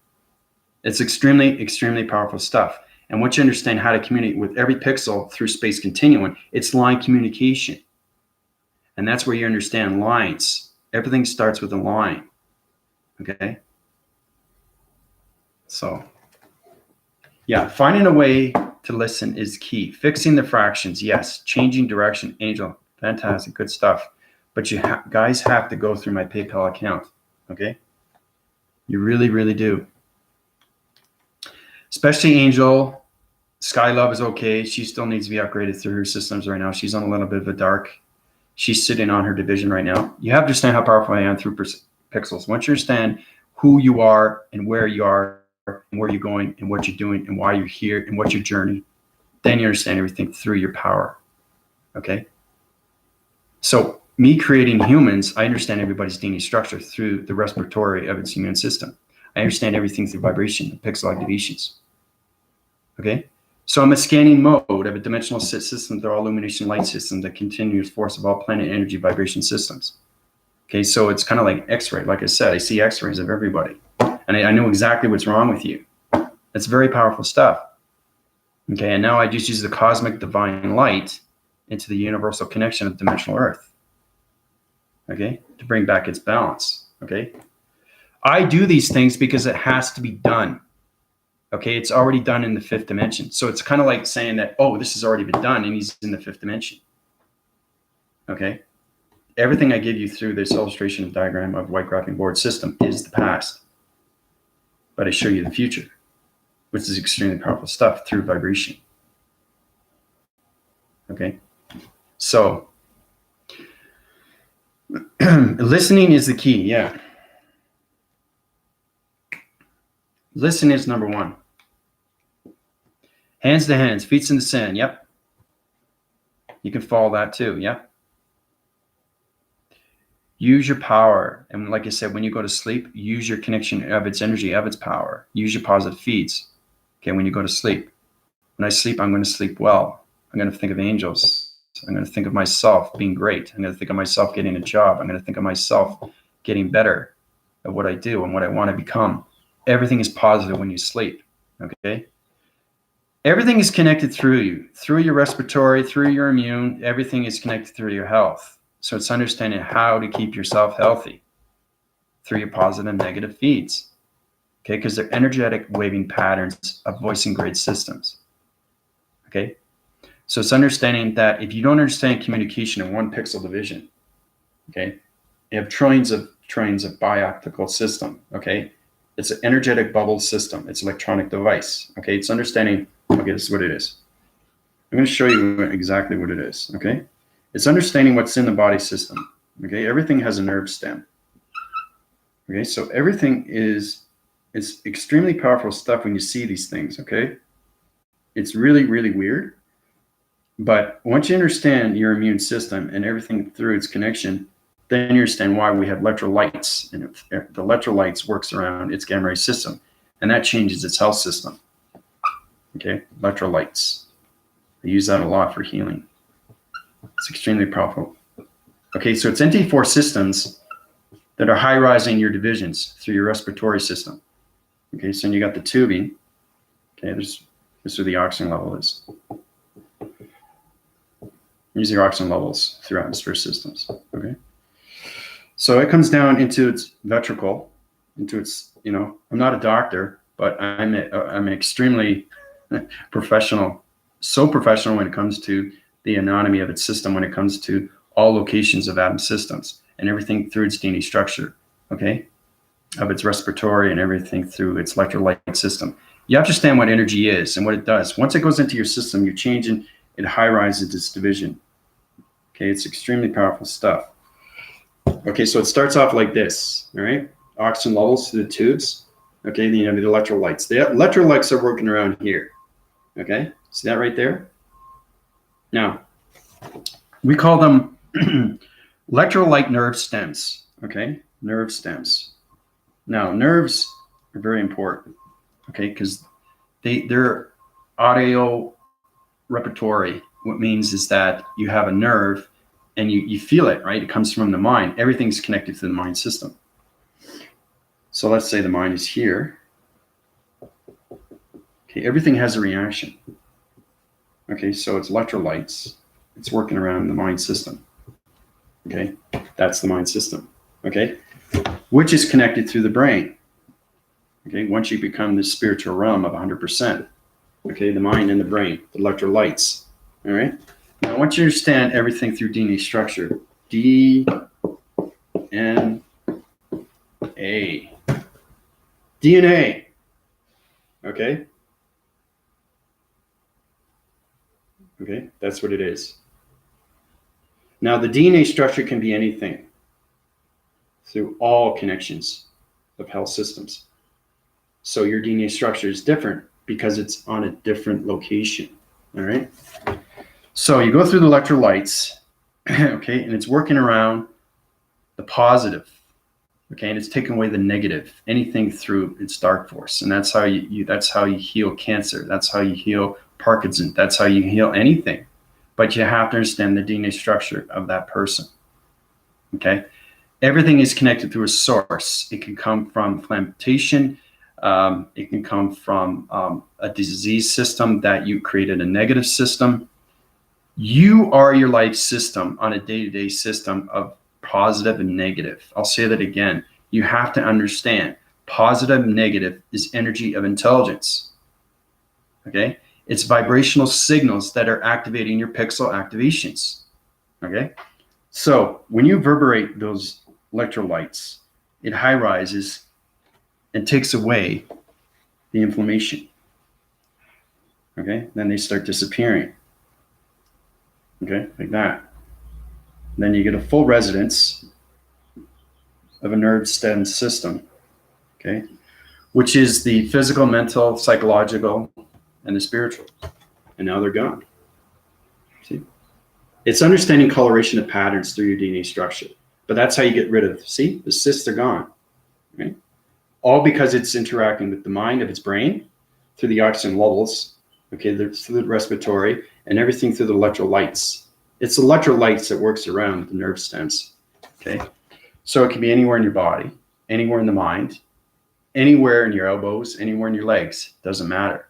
it's extremely, extremely powerful stuff. And once you understand how to communicate with every pixel through space continuum, it's line communication. And that's where you understand lines. Everything starts with a line. Okay. So, yeah, finding a way to listen is key. Fixing the fractions, yes. Changing direction, Angel, fantastic, good stuff. But you guys have to go through my PayPal account. Okay. You really, really do. Especially Angel. Sky Love is okay. She still needs to be upgraded through her systems right now. She's on a little bit of a dark. She's sitting on her division right now. You have to understand how powerful I am through pixels. Once you understand who you are and where you are and where you're going and what you're doing and why you're here and what's your journey, then you understand everything through your power. Okay? So me creating humans, I understand everybody's DNA structure through the respiratory of its immune system. I understand everything through vibration, pixel activations. Okay? So I'm a scanning mode of a dimensional system through all illumination light system, the continuous force of all planet energy vibration systems. Okay, so it's kind of like X-ray. Like I said, I see X-rays of everybody. And I know exactly what's wrong with you. That's very powerful stuff. Okay, and now I just use the cosmic divine light into the universal connection of dimensional earth. Okay, to bring back its balance. Okay, I do these things because it has to be done. Okay, it's already done in the 5th dimension. So it's kind of like saying that, oh, this has already been done and he's in the 5th dimension. Okay, everything I give you through this illustration of diagram of white graphing board system is the past. But I show you the future, which is extremely powerful stuff through vibration. Okay, so listening is the key, yeah. Listen is number one. Hands to hands, feet in the sand. Yep. You can follow that too. Yep. Use your power. And like I said, when you go to sleep, use your connection of its energy, of its power. Use your positive feeds. Okay, when you go to sleep. When I sleep, I'm going to sleep well. I'm going to think of angels. I'm going to think of myself being great. I'm going to think of myself getting a job. I'm going to think of myself getting better at what I do and what I want to become. Everything is positive when you sleep. Okay. Everything is connected through you, through your respiratory, through your immune. Everything is connected through your health. So it's understanding how to keep yourself healthy through your positive and negative feeds. Okay, because they're energetic waving patterns of voicing grid systems. Okay, so it's understanding that if you don't understand communication in one pixel division, okay, you have trillions of bioptical system. Okay, it's an energetic bubble system. It's an electronic device. Okay, it's understanding. Okay, this is what it is. I'm going to show you exactly what it is. Okay, it's understanding what's in the body system. Okay, everything has a nerve stem. Okay, so everything is, it's extremely powerful stuff when you see these things. Okay, it's really, really weird. But once you understand your immune system and everything through its connection, then you understand why we have electrolytes. And the electrolytes works around its gamma ray system, and that changes its health system. Okay, electrolytes. I use that a lot for healing. It's extremely powerful. Okay, so it's NT4 systems that are high-rising your divisions through your respiratory system. Okay, so you got the tubing. Okay, this is where the oxygen level is. Use your oxygen levels through atmosphere systems. Okay, so it comes down into its ventricle, into its, I'm not a doctor, but I'm extremely professional, so professional when it comes to the anatomy of its system, when it comes to all locations of atom systems and everything through its DNA structure, okay, of its respiratory and everything through its electrolyte system. You understand what energy is and what it does. Once it goes into your system, you're changing, it high-rises its division. Okay, it's extremely powerful stuff. Okay, so it starts off like this, all right? Oxygen levels through the tubes. Okay, then you have the electrolytes. The electrolytes are working around here. Okay, see that right there? Now, we call them electrolyte nerve stems. Okay, nerve stems. Now, nerves are very important. Okay, because they're audio repertory. What means is that you have a nerve and you feel it, right? It comes from the mind. Everything's connected to the mind system. So let's say the mind is here. Okay, everything has a reaction. Okay, so it's electrolytes. It's working around the mind system. Okay, that's the mind system. Okay, which is connected through the brain. Okay, once you become this spiritual realm of 100%. Okay, the mind and the brain, the electrolytes. All right. Now, once you understand everything through DNA structure, DNA. DNA. Okay. Okay, that's what it is. Now, the DNA structure can be anything through all connections of health systems. So your DNA structure is different because it's on a different location. All right. So you go through the electrolytes, okay, and it's working around the positive, okay, and it's taking away the negative, anything through its dark force, and that's how that's how you heal cancer. That's how you heal Parkinson's. That's how you heal anything. But you have to understand the DNA structure of that person. Okay, everything is connected through a source. It can come from inflammation. It can come from a disease system that you created, a negative system. You are your life system on a day-to-day system of positive and negative. I'll say that again. You have to understand positive and negative is energy of intelligence. Okay? It's vibrational signals that are activating your pixel activations. Okay? So when you reverberate those electrolytes, it high rises and takes away the inflammation. Okay? Then they start disappearing. Okay, like that. Then you get a full resonance of a nerve stem system, okay, which is the physical, mental, psychological, and the spiritual. And now they're gone. See? It's understanding coloration of patterns through your DNA structure. But that's how you get rid of, see, the cysts are gone. Right? All because it's interacting with the mind of its brain through the oxygen levels, okay, through the respiratory, and everything through the electrolytes. It's electrolytes that works around the nerve stems, okay? So it can be anywhere in your body, anywhere in the mind, anywhere in your elbows, anywhere in your legs, doesn't matter.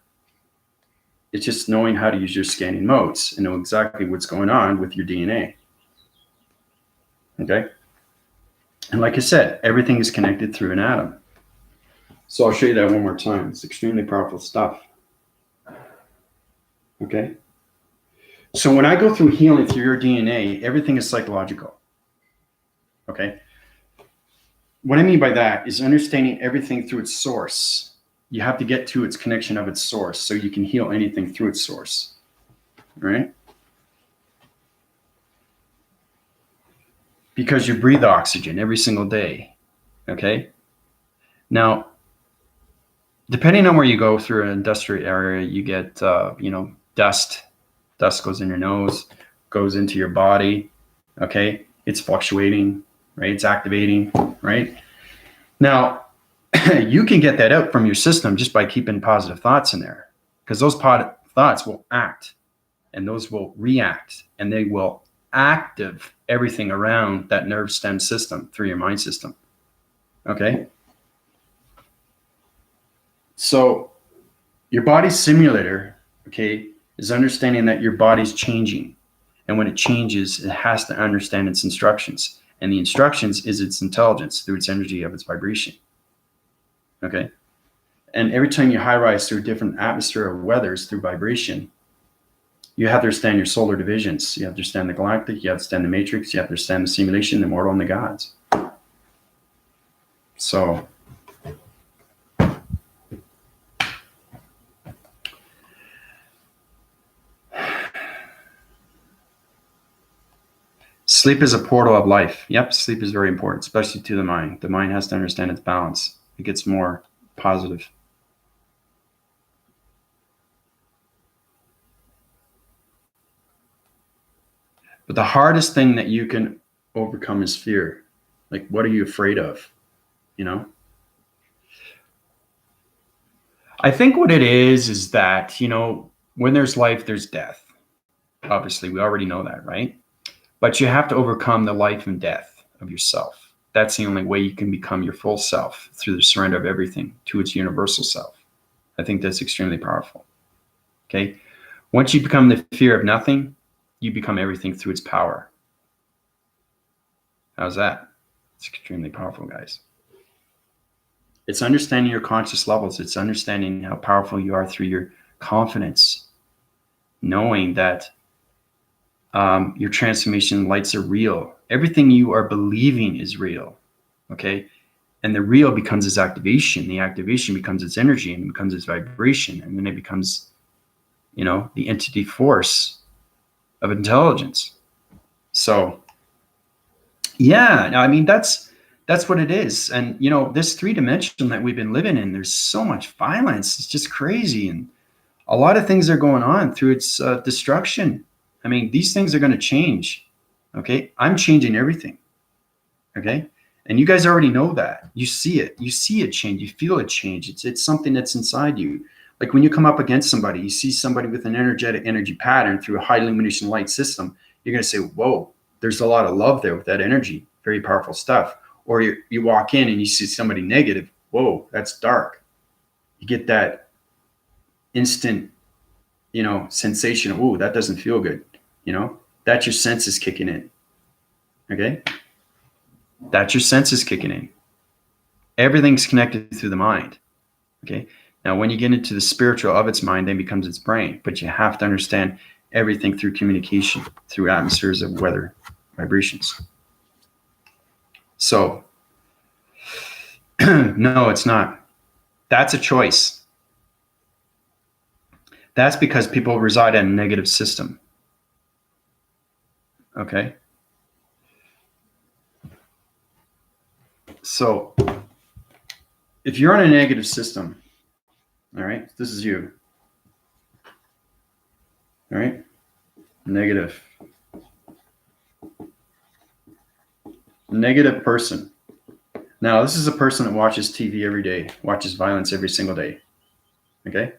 It's just knowing how to use your scanning modes and know exactly what's going on with your DNA, okay? And like I said, everything is connected through an atom. So I'll show you that one more time. It's extremely powerful stuff, okay? So when I go through healing through your DNA, everything is psychological, okay? What I mean by that is understanding everything through its source. You have to get to its connection of its source so you can heal anything through its source, right? Because you breathe oxygen every single day, okay? Now, depending on where you go through an industrial area, you get, dust Dust goes in your nose, goes into your body. Okay. It's fluctuating, right? It's activating, right? Now, you can get that out from your system just by keeping positive thoughts in there, because those thoughts will act and those will react, and they will active everything around that nerve stem system through your mind system. Okay. So your body's simulator, okay, is understanding that your body's changing. And when it changes, it has to understand its instructions. And the instructions is its intelligence through its energy of its vibration. Okay. And every time you high rise through different atmosphere or weathers through vibration, you have to understand your solar divisions. You have to understand the galactic, you have to understand the matrix, you have to understand the simulation, the mortal, and the gods. So sleep is a portal of life. Yep, sleep is very important, especially to the mind. The mind has to understand its balance. It gets more positive. But the hardest thing that you can overcome is fear. Like, what are you afraid of? You know? I think what it is that, you know, when there's life, there's death. Obviously, we already know that, right? But you have to overcome the life and death of yourself. That's the only way you can become your full self, through the surrender of everything to its universal self. I think that's extremely powerful. Okay. Once you become the fear of nothing, you become everything through its power. How's that? It's extremely powerful, guys. It's understanding your conscious levels. It's understanding how powerful you are through your confidence, knowing that your transformation lights are real. Everything you are believing is real. Okay. And the real becomes its activation. The activation becomes its energy and becomes its vibration. And then it becomes, you know, the entity force of intelligence. So yeah, I mean, that's what it is. And, you know, this 3-dimension that we've been living in, there's so much violence. It's just crazy. And a lot of things are going on through its destruction. I mean, these things are going to change. Okay. I'm changing everything. Okay. And you guys already know that. You see it. You see it change. You feel it change. It's something that's inside you. Like when you come up against somebody, you see somebody with an energetic energy pattern through a high illumination light system, you're going to say, whoa, there's a lot of love there with that energy. Very powerful stuff. Or you walk in and you see somebody negative. Whoa, that's dark. You get that instant, you know, sensation of, ooh, that doesn't feel good. You know, that's your senses kicking in. Okay. That's your senses kicking in. Everything's connected through the mind. Okay. Now, when you get into the spiritual of its mind, then becomes its brain. But you have to understand everything through communication, through atmospheres of weather vibrations. So, no, it's not. That's a choice. That's because people reside in a negative system. Okay. So, if you're in a negative system, all right, this is you. All right, negative person. Now, this is a person that watches TV every day, watches violence every single day. Okay.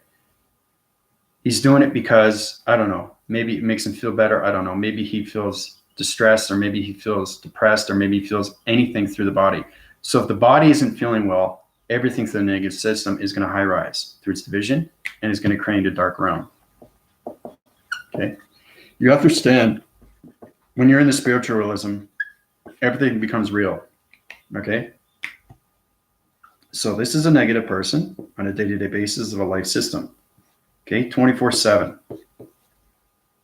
He's doing it because, I don't know, maybe it makes him feel better. I don't know. Maybe he feels distressed, or maybe he feels depressed, or maybe he feels anything through the body. So if the body isn't feeling well, everything through the negative system is going to high rise through its division and is going to create a dark realm. Okay. You understand, when you're in the spiritual realism, everything becomes real. Okay. So this is a negative person on a day-to-day basis of a life system. Okay. 24/7. All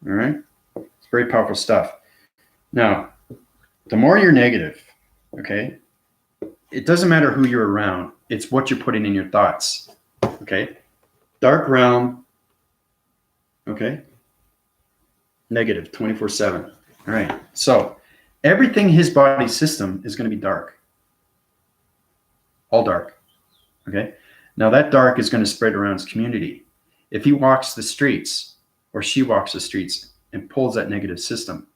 right. It's very powerful stuff. Now, the more you're negative, okay, it doesn't matter who you're around. It's what you're putting in your thoughts. Okay. Dark realm. Okay. Negative 24/7. All right. So everything his body system is going to be dark. All dark. Okay. Now that dark is going to spread around his community. If he walks the streets, or she walks the streets and pulls that negative system,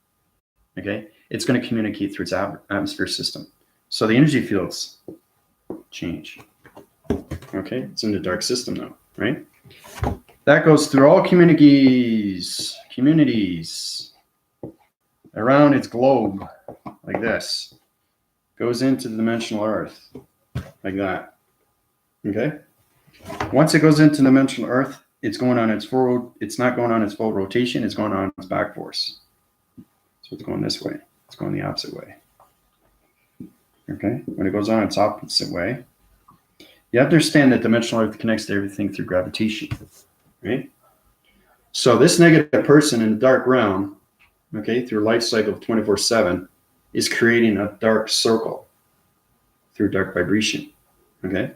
okay, it's going to communicate through its atmosphere system. So the energy fields change. Okay, it's in the dark system now, right? That goes through all communities around its globe, like this. Goes into the dimensional Earth, like that. Okay? Once it goes into dimensional Earth, it's not going on its full rotation, it's going on its back force. So it's going this way. It's going the opposite way. Okay? When it goes on its opposite way, you have to understand that dimensional Earth connects to everything through gravitation. Right? So this negative person in the dark realm, okay, through a life cycle of 24/7, is creating a dark circle through dark vibration. Okay?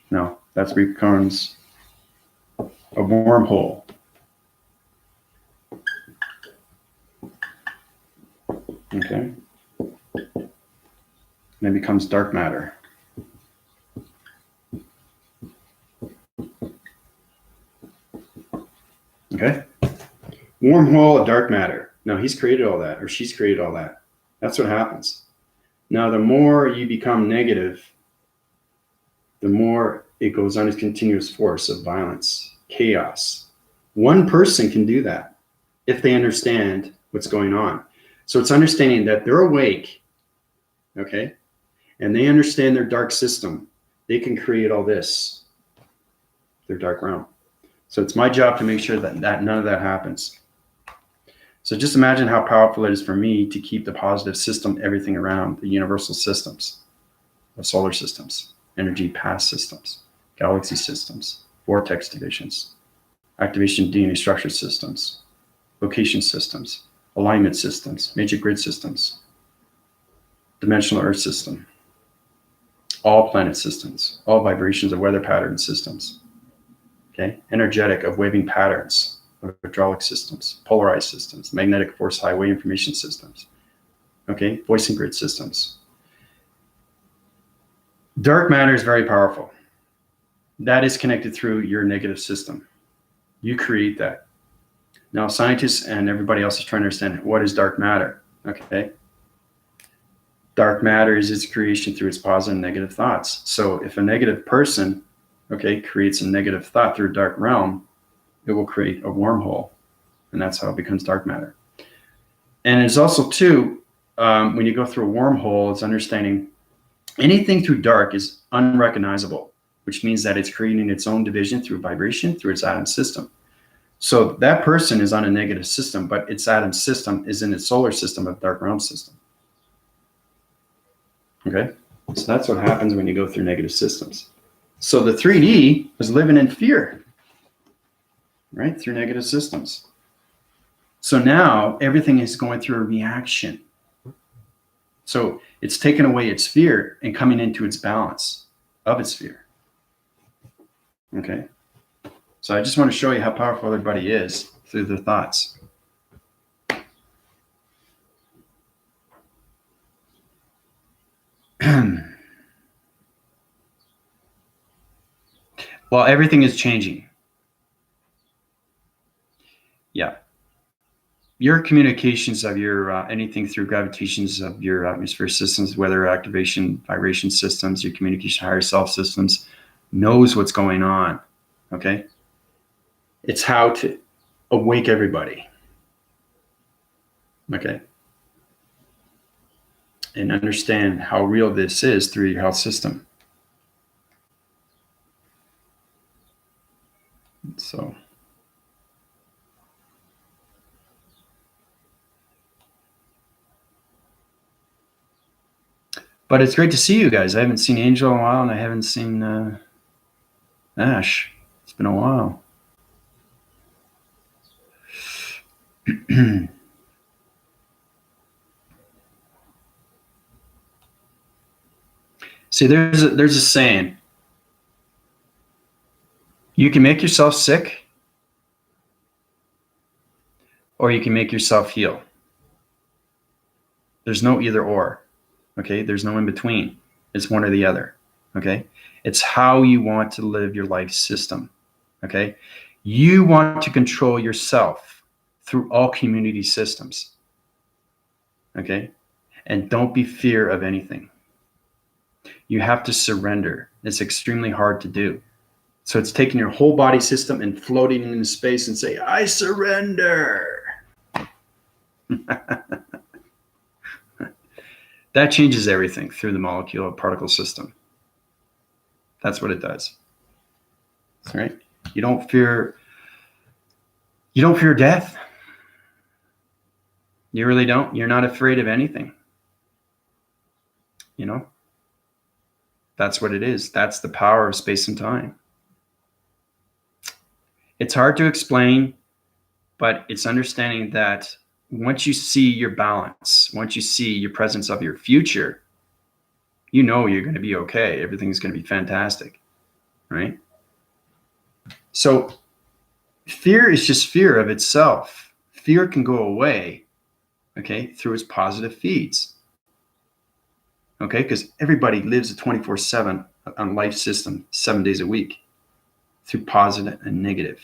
Now, that becomes a wormhole. Okay? And it becomes dark matter. Okay? Wormhole of dark matter. Now, he's created all that, or she's created all that. That's what happens. Now, the more you become negative, the more it goes on a continuous force of violence, chaos. One person can do that if they understand what's going on. So it's understanding that they're awake, okay, and they understand their dark system. They can create all this, their dark realm. So it's my job to make sure that none of that happens. So just imagine how powerful it is for me to keep the positive system, everything around the universal systems, the solar systems, energy path systems, galaxy systems, vortex divisions, activation DNA structure systems, location systems, alignment systems, major grid systems, dimensional Earth system, all planet systems, all vibrations of weather pattern systems, okay, energetic of waving patterns, of hydraulic systems, polarized systems, magnetic force highway information systems, okay, voicing grid systems. Dark matter is very powerful. That is connected through your negative system. You create that. Now, scientists and everybody else is trying to understand what is dark matter, okay? Dark matter is its creation through its positive and negative thoughts. So if a negative person, okay, creates a negative thought through a dark realm, it will create a wormhole, and that's how it becomes dark matter. And it's also, too, when you go through a wormhole, it's understanding anything through dark is unrecognizable, which means that it's creating its own division through vibration, through its atom system. So that person is on a negative system, but its atom system is in its solar system of dark realm system. Okay? So that's what happens when you go through negative systems. So the 3D is living in fear, right? Through negative systems. So now everything is going through a reaction. So it's taken away its fear and coming into its balance of its fear. Okay? So I just want to show you how powerful everybody is through their thoughts. Well, everything is changing. Yeah. Your communications of your anything through gravitations of your atmosphere systems, weather activation, vibration systems, your communication higher self systems, knows what's going on. Okay? It's how to awake everybody. Okay? And understand how real this is through your health system. So. But it's great to see you guys. I haven't seen Angel in a while, and I haven't seen Ash. It's been a while. See, there's a saying. You can make yourself sick, or you can make yourself heal. There's no either or. Okay? There's no in between. It's one or the other. Okay? It's how you want to live your life system. Okay? You want to control yourself through all community systems. Okay? And don't be fear of anything. You have to surrender. It's extremely hard to do. So it's taking your whole body system and floating into space and say, I surrender. That changes everything through the molecular particle system. That's what it does. Right? You don't fear death. You really don't. You're not afraid of anything. You know? That's what it is. That's the power of space and time. It's hard to explain, but it's understanding that once you see your balance, once you see your presence of your future, you know you're going to be okay. Everything's going to be fantastic, right? So fear is just fear of itself. Fear can go away, okay, through its positive feeds, okay? Because everybody lives a 24/7 on life system, 7 days a week, through positive and negative,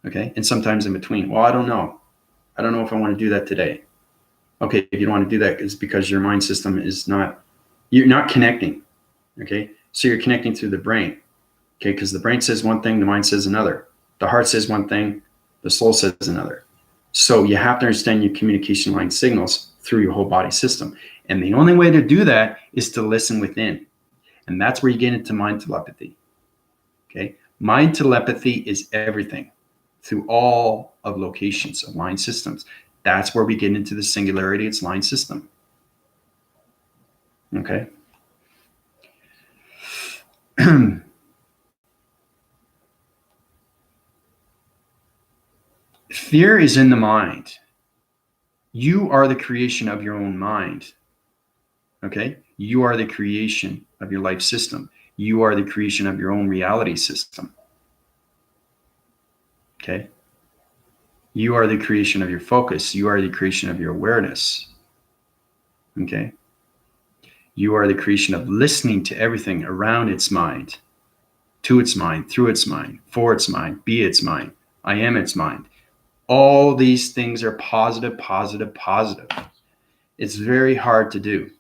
okay? And sometimes in between. Well, I don't know if I want to do that today. Okay, if you don't want to do that, it's because your mind system is not, you're not connecting, okay? So you're connecting through the brain, okay? Because the brain says one thing, the mind says another. The heart says one thing, the soul says another. So you have to understand your communication line signals through your whole body system. And the only way to do that is to listen within. And that's where you get into mind telepathy, okay? Mind telepathy is everything through all of locations of line systems. That's where we get into the singularity, it's line system. Okay. Fear is in the mind. You are the creation of your own mind. Okay. You are the creation of your life system. You are the creation of your own reality system. Okay. You are the creation of your focus. You are the creation of your awareness. Okay. You are the creation of listening to everything around its mind, to its mind, through its mind, for its mind, be its mind, I am its mind. All these things are positive, positive, positive. It's very hard to do.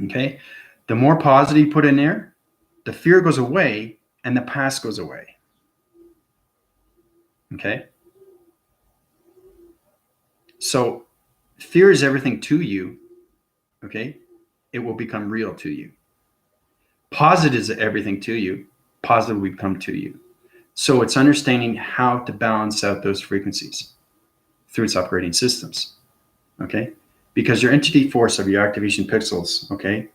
Okay. The more positive you put in there, the fear goes away and the past goes away. Okay. So fear is everything to you. Okay. It will become real to you. Positive is everything to you. Positive will become to you. So it's understanding how to balance out those frequencies through its upgrading systems. Okay. Because your entity force of your activation pixels, okay,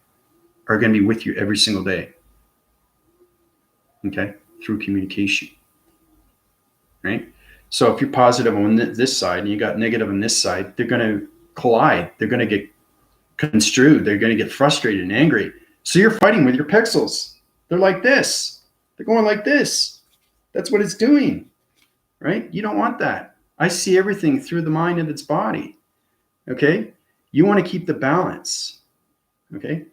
are going to be with you every single day. Okay. Through communication. Right. So if you're positive on this side and you got negative on this side, they're going to collide. They're going to get construed. They're going to get frustrated and angry. So you're fighting with your pixels. They're like this. They're going like this. That's what it's doing, right? You don't want that. I see everything through the mind of its body, okay? You want to keep the balance, okay?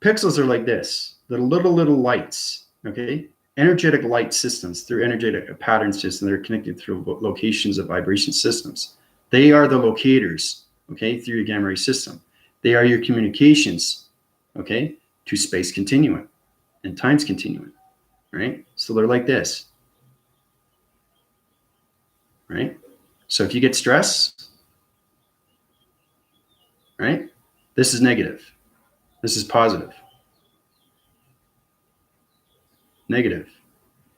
Pixels are like this. They're little lights, okay? Energetic light systems through energetic pattern systems that are connected through locations of vibration systems. They are the locators, okay, through your gamma ray system. They are your communications, okay, to space continuum and times continuum, right? So they're like this, right? So if you get stress, right, this is negative. This is positive. Negative,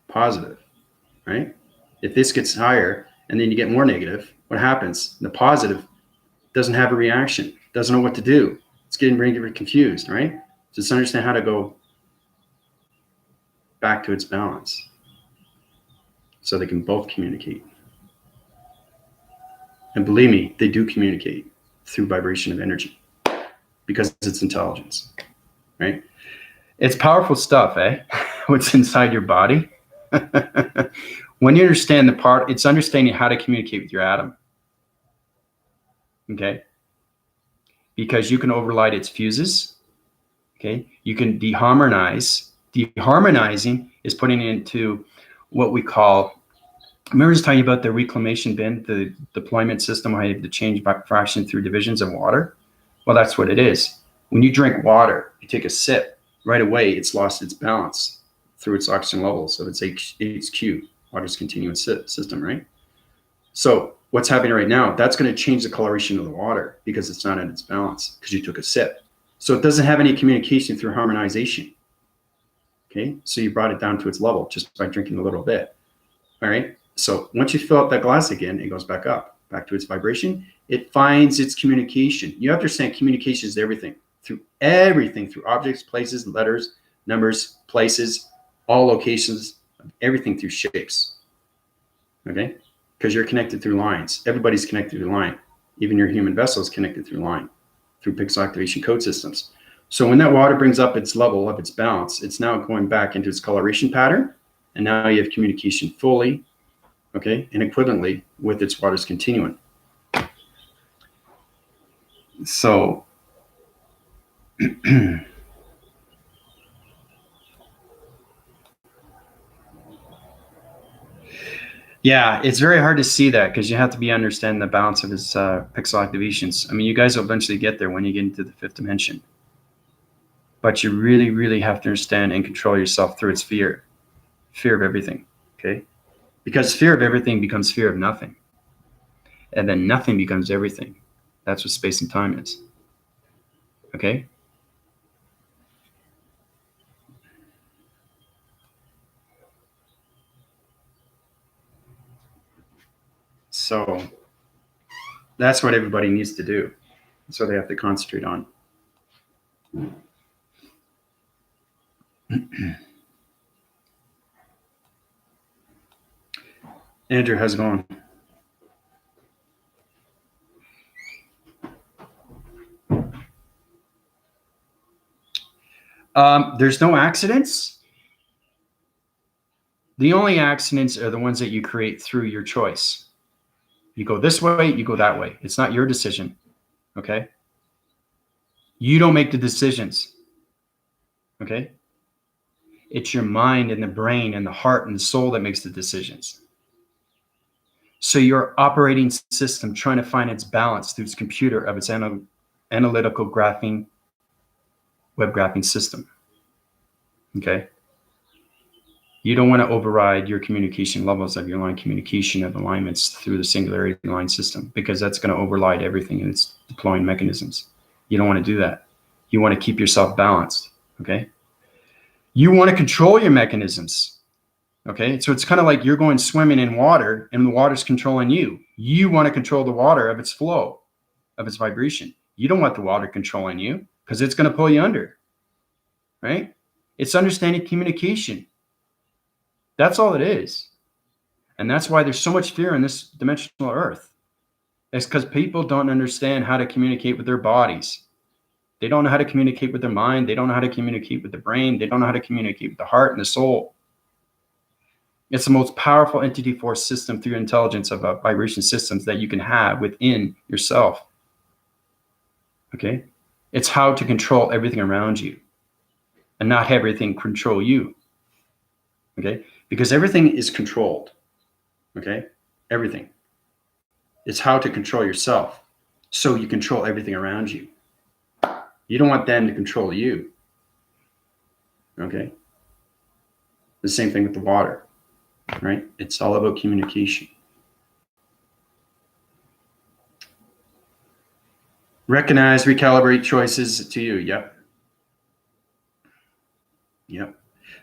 positive, right? If this gets higher and then you get more negative, what happens? The positive doesn't have a reaction, doesn't know what to do. It's getting very confused, right? Just understand how to go back to its balance so they can both communicate. And believe me, they do communicate through vibration of energy because it's intelligence, right? It's powerful stuff, eh? What's inside your body. When you understand the part, it's understanding how to communicate with your atom. Okay? Because you can overlight its fuses. Okay? You can deharmonize. Deharmonizing is putting it into what we call, remember I was telling you about the reclamation bin, the deployment system, how you have to change fraction through divisions of water? Well, that's what it is. When you drink water, you take a sip, right away it's lost its balance through its oxygen levels of its HQ, water's continuous system, right? So what's happening right now, that's going to change the coloration of the water because it's not in its balance because you took a sip. So it doesn't have any communication through harmonization. Okay, so you brought it down to its level just by drinking a little bit. All right, so once you fill up that glass again, it goes back up, back to its vibration. It finds its communication. You understand communication is everything, through objects, places, letters, numbers, places, all locations, everything through shapes. Okay, because you're connected through lines. Everybody's connected through line. Even your human vessel is connected through line, through pixel activation code systems. So when that water brings up its level of its balance, it's now going back into its coloration pattern. And now you have communication fully, okay, and equivalently with its water's continuum. So yeah, it's very hard to see that because you have to be understanding the balance of its pixel activations. I mean, you guys will eventually get there when you get into the fifth dimension. But you really, really have to understand and control yourself through its fear of everything, okay? Because fear of everything becomes fear of nothing. And then nothing becomes everything. That's what space and time is, okay? So that's what everybody needs to do. That's what they have to concentrate on. Andrew, how's it going? There's no accidents. The only accidents are the ones that you create through your choice. You go this way, you go that way. It's not your decision, okay? You don't make the decisions, okay? It's your mind and the brain and the heart and the soul that makes the decisions. So your operating system trying to find its balance through its computer of its analytical graphing, web graphing system, okay? You don't want to override your communication levels of your line communication of alignments through the singularity line system because that's going to override everything in its deploying mechanisms. You don't want to do that. You want to keep yourself balanced, okay? You want to control your mechanisms, okay? So it's kind of like you're going swimming in water and the water's controlling you. You want to control the water of its flow, of its vibration. You don't want the water controlling you because it's going to pull you under, right? It's understanding communication. That's all it is. And that's why there's so much fear in this dimensional earth. It's because people don't understand how to communicate with their bodies. They don't know how to communicate with their mind. They don't know how to communicate with the brain. They don't know how to communicate with the heart and the soul. It's the most powerful entity force system through intelligence of vibration systems that you can have within yourself. Okay? It's how to control everything around you and not have everything control you. Okay? Because everything is controlled, okay? Everything. It's how to control yourself so you control everything around you. You don't want them to control you, okay? The same thing with the water, right? It's all about communication. Recognize, recalibrate choices to you, yep. Yep.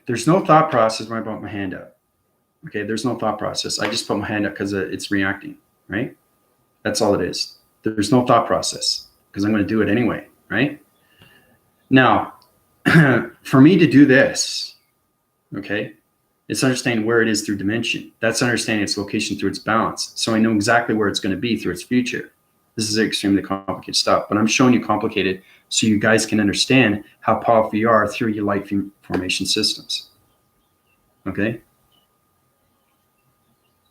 There's no thought process when I put my hand up. Okay, there's no thought process. I just put my hand up because it's reacting, right? That's all it is. There's no thought process because I'm going to do it anyway, right? Now, for me to do this, okay, it's understanding where it is through dimension. That's understanding its location through its balance. So I know exactly where it's going to be through its future. This is extremely complicated stuff, but I'm showing you complicated so you guys can understand how powerful you are through your light formation systems. Okay?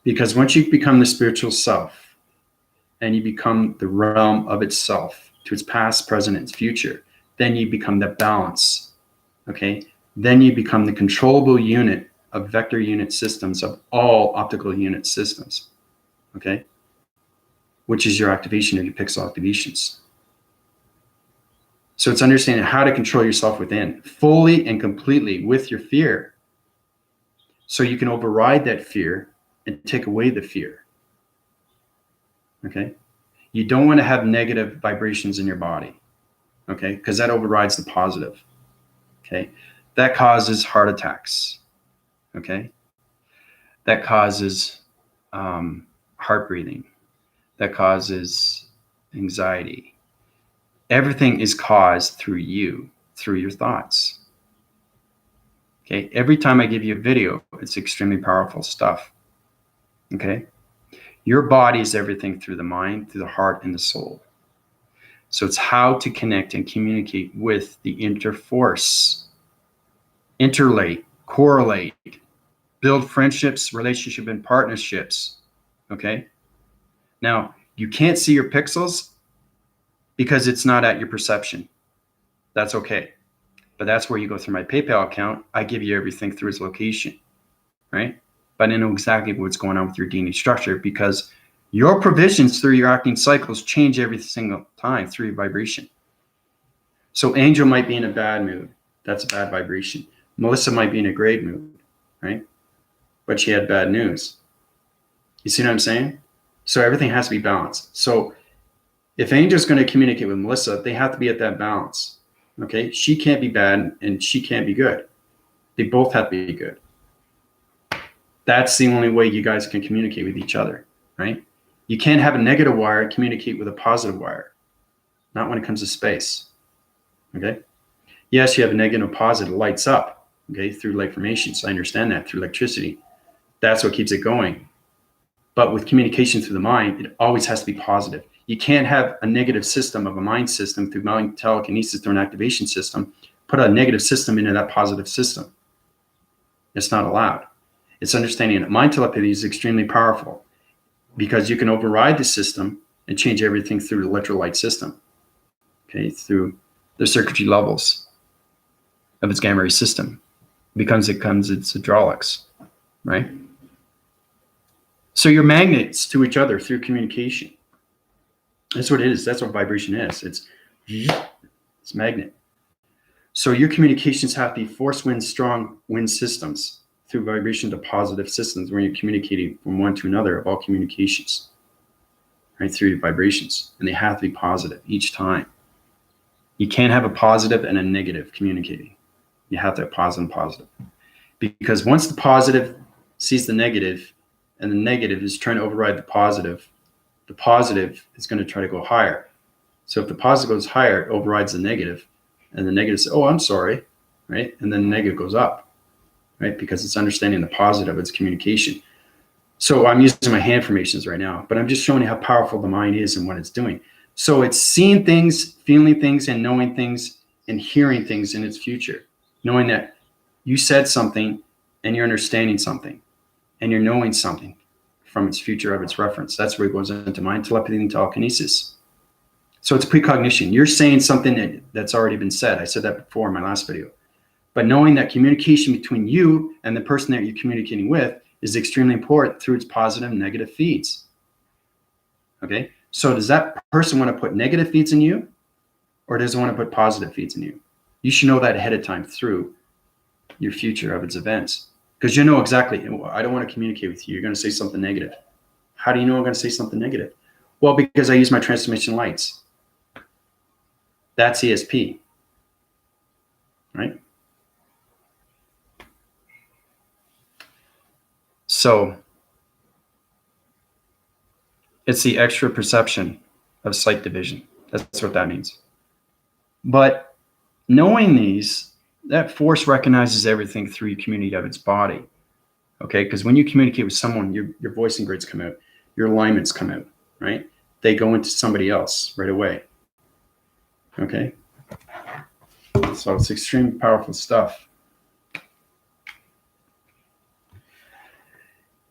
Because once you become the spiritual self and you become the realm of itself to its past, present, and future, then you become the balance. Okay? Then you become the controllable unit of vector unit systems of all optical unit systems, okay? Which is your activation of your pixel activations. So it's understanding how to control yourself within fully and completely with your fear. So you can override that fear and take away the fear, okay? You don't want to have negative vibrations in your body, okay? Because that overrides the positive, okay? That causes heart attacks, okay? That causes heart breathing. That causes anxiety. Everything is caused through you, through your thoughts. Okay, every time I give you a video, it's extremely powerful stuff. Okay, your body is everything through the mind, through the heart, and the soul. So it's how to connect and communicate with the interforce, interlate, correlate, build friendships, relationship, and partnerships. Okay, now you can't see your pixels because it's not at your perception. That's okay. But that's where you go through my PayPal account. I give you everything through its location, right? But I know exactly what's going on with your DNA structure because your provisions through your acting cycles change every single time through your vibration. So Angel might be in a bad mood. That's a bad vibration. Melissa might be in a great mood, right? But she had bad news. You see what I'm saying? So everything has to be balanced. So if Angel's going to communicate with Melissa, they have to be at that balance. Okay? She can't be bad and she can't be good. They both have to be good. That's the only way you guys can communicate with each other, right? You can't have a negative wire communicate with a positive wire. Not when it comes to space. Okay? Yes, you have a negative and positive, it lights up, okay, through light formations. I understand that through electricity. That's what keeps it going. But with communication through the mind, it always has to be positive. You can't have a negative system of a mind system through mind telekinesis through an activation system, put a negative system into that positive system. It's not allowed. It's understanding that mind telepathy is extremely powerful because you can override the system and change everything through the electrolyte system, okay, through the circuitry levels of its gamma ray system. It comes its hydraulics, right? So you're magnets to each other through communication. That's what it is. That's what vibration is. It's magnet. So your communications have to be force wind, strong wind systems through vibration to positive systems where you're communicating from one to another of all communications, right, through your vibrations. And they have to be positive each time. You can't have a positive and a negative communicating. You have to have positive and positive. Because once the positive sees the negative and the negative is trying to override the positive is going to try to go higher. So if the positive goes higher, it overrides the negative, and the negative says, oh, I'm sorry, right? And then the negative goes up, right? Because it's understanding the positive, it's communication. So I'm using my hand formations right now, but I'm just showing you how powerful the mind is and what it's doing. So it's seeing things, feeling things, and knowing things, and hearing things in its future, knowing that you said something and you're understanding something and you're knowing something from its future of its reference. That's where it goes into mind telepathy and telekinesis. So it's precognition. You're saying something that's already been said. I said that before in my last video. But knowing that communication between you and the person that you're communicating with is extremely important through its positive and negative feeds. Okay? So does that person want to put negative feeds in you, or does it want to put positive feeds in you? You should know that ahead of time through your future of its events. Because you know exactly, I don't want to communicate with you. You're going to say something negative. How do you know I'm going to say something negative? Well, because I use my transformation lights. That's ESP, right? So it's the extra perception of sight division. That's what that means. But knowing these, that force recognizes everything through your community of its body. Okay, because when you communicate with someone, your voicing grids come out, your alignments come out, right? They go into somebody else right away. Okay, so it's extremely powerful stuff.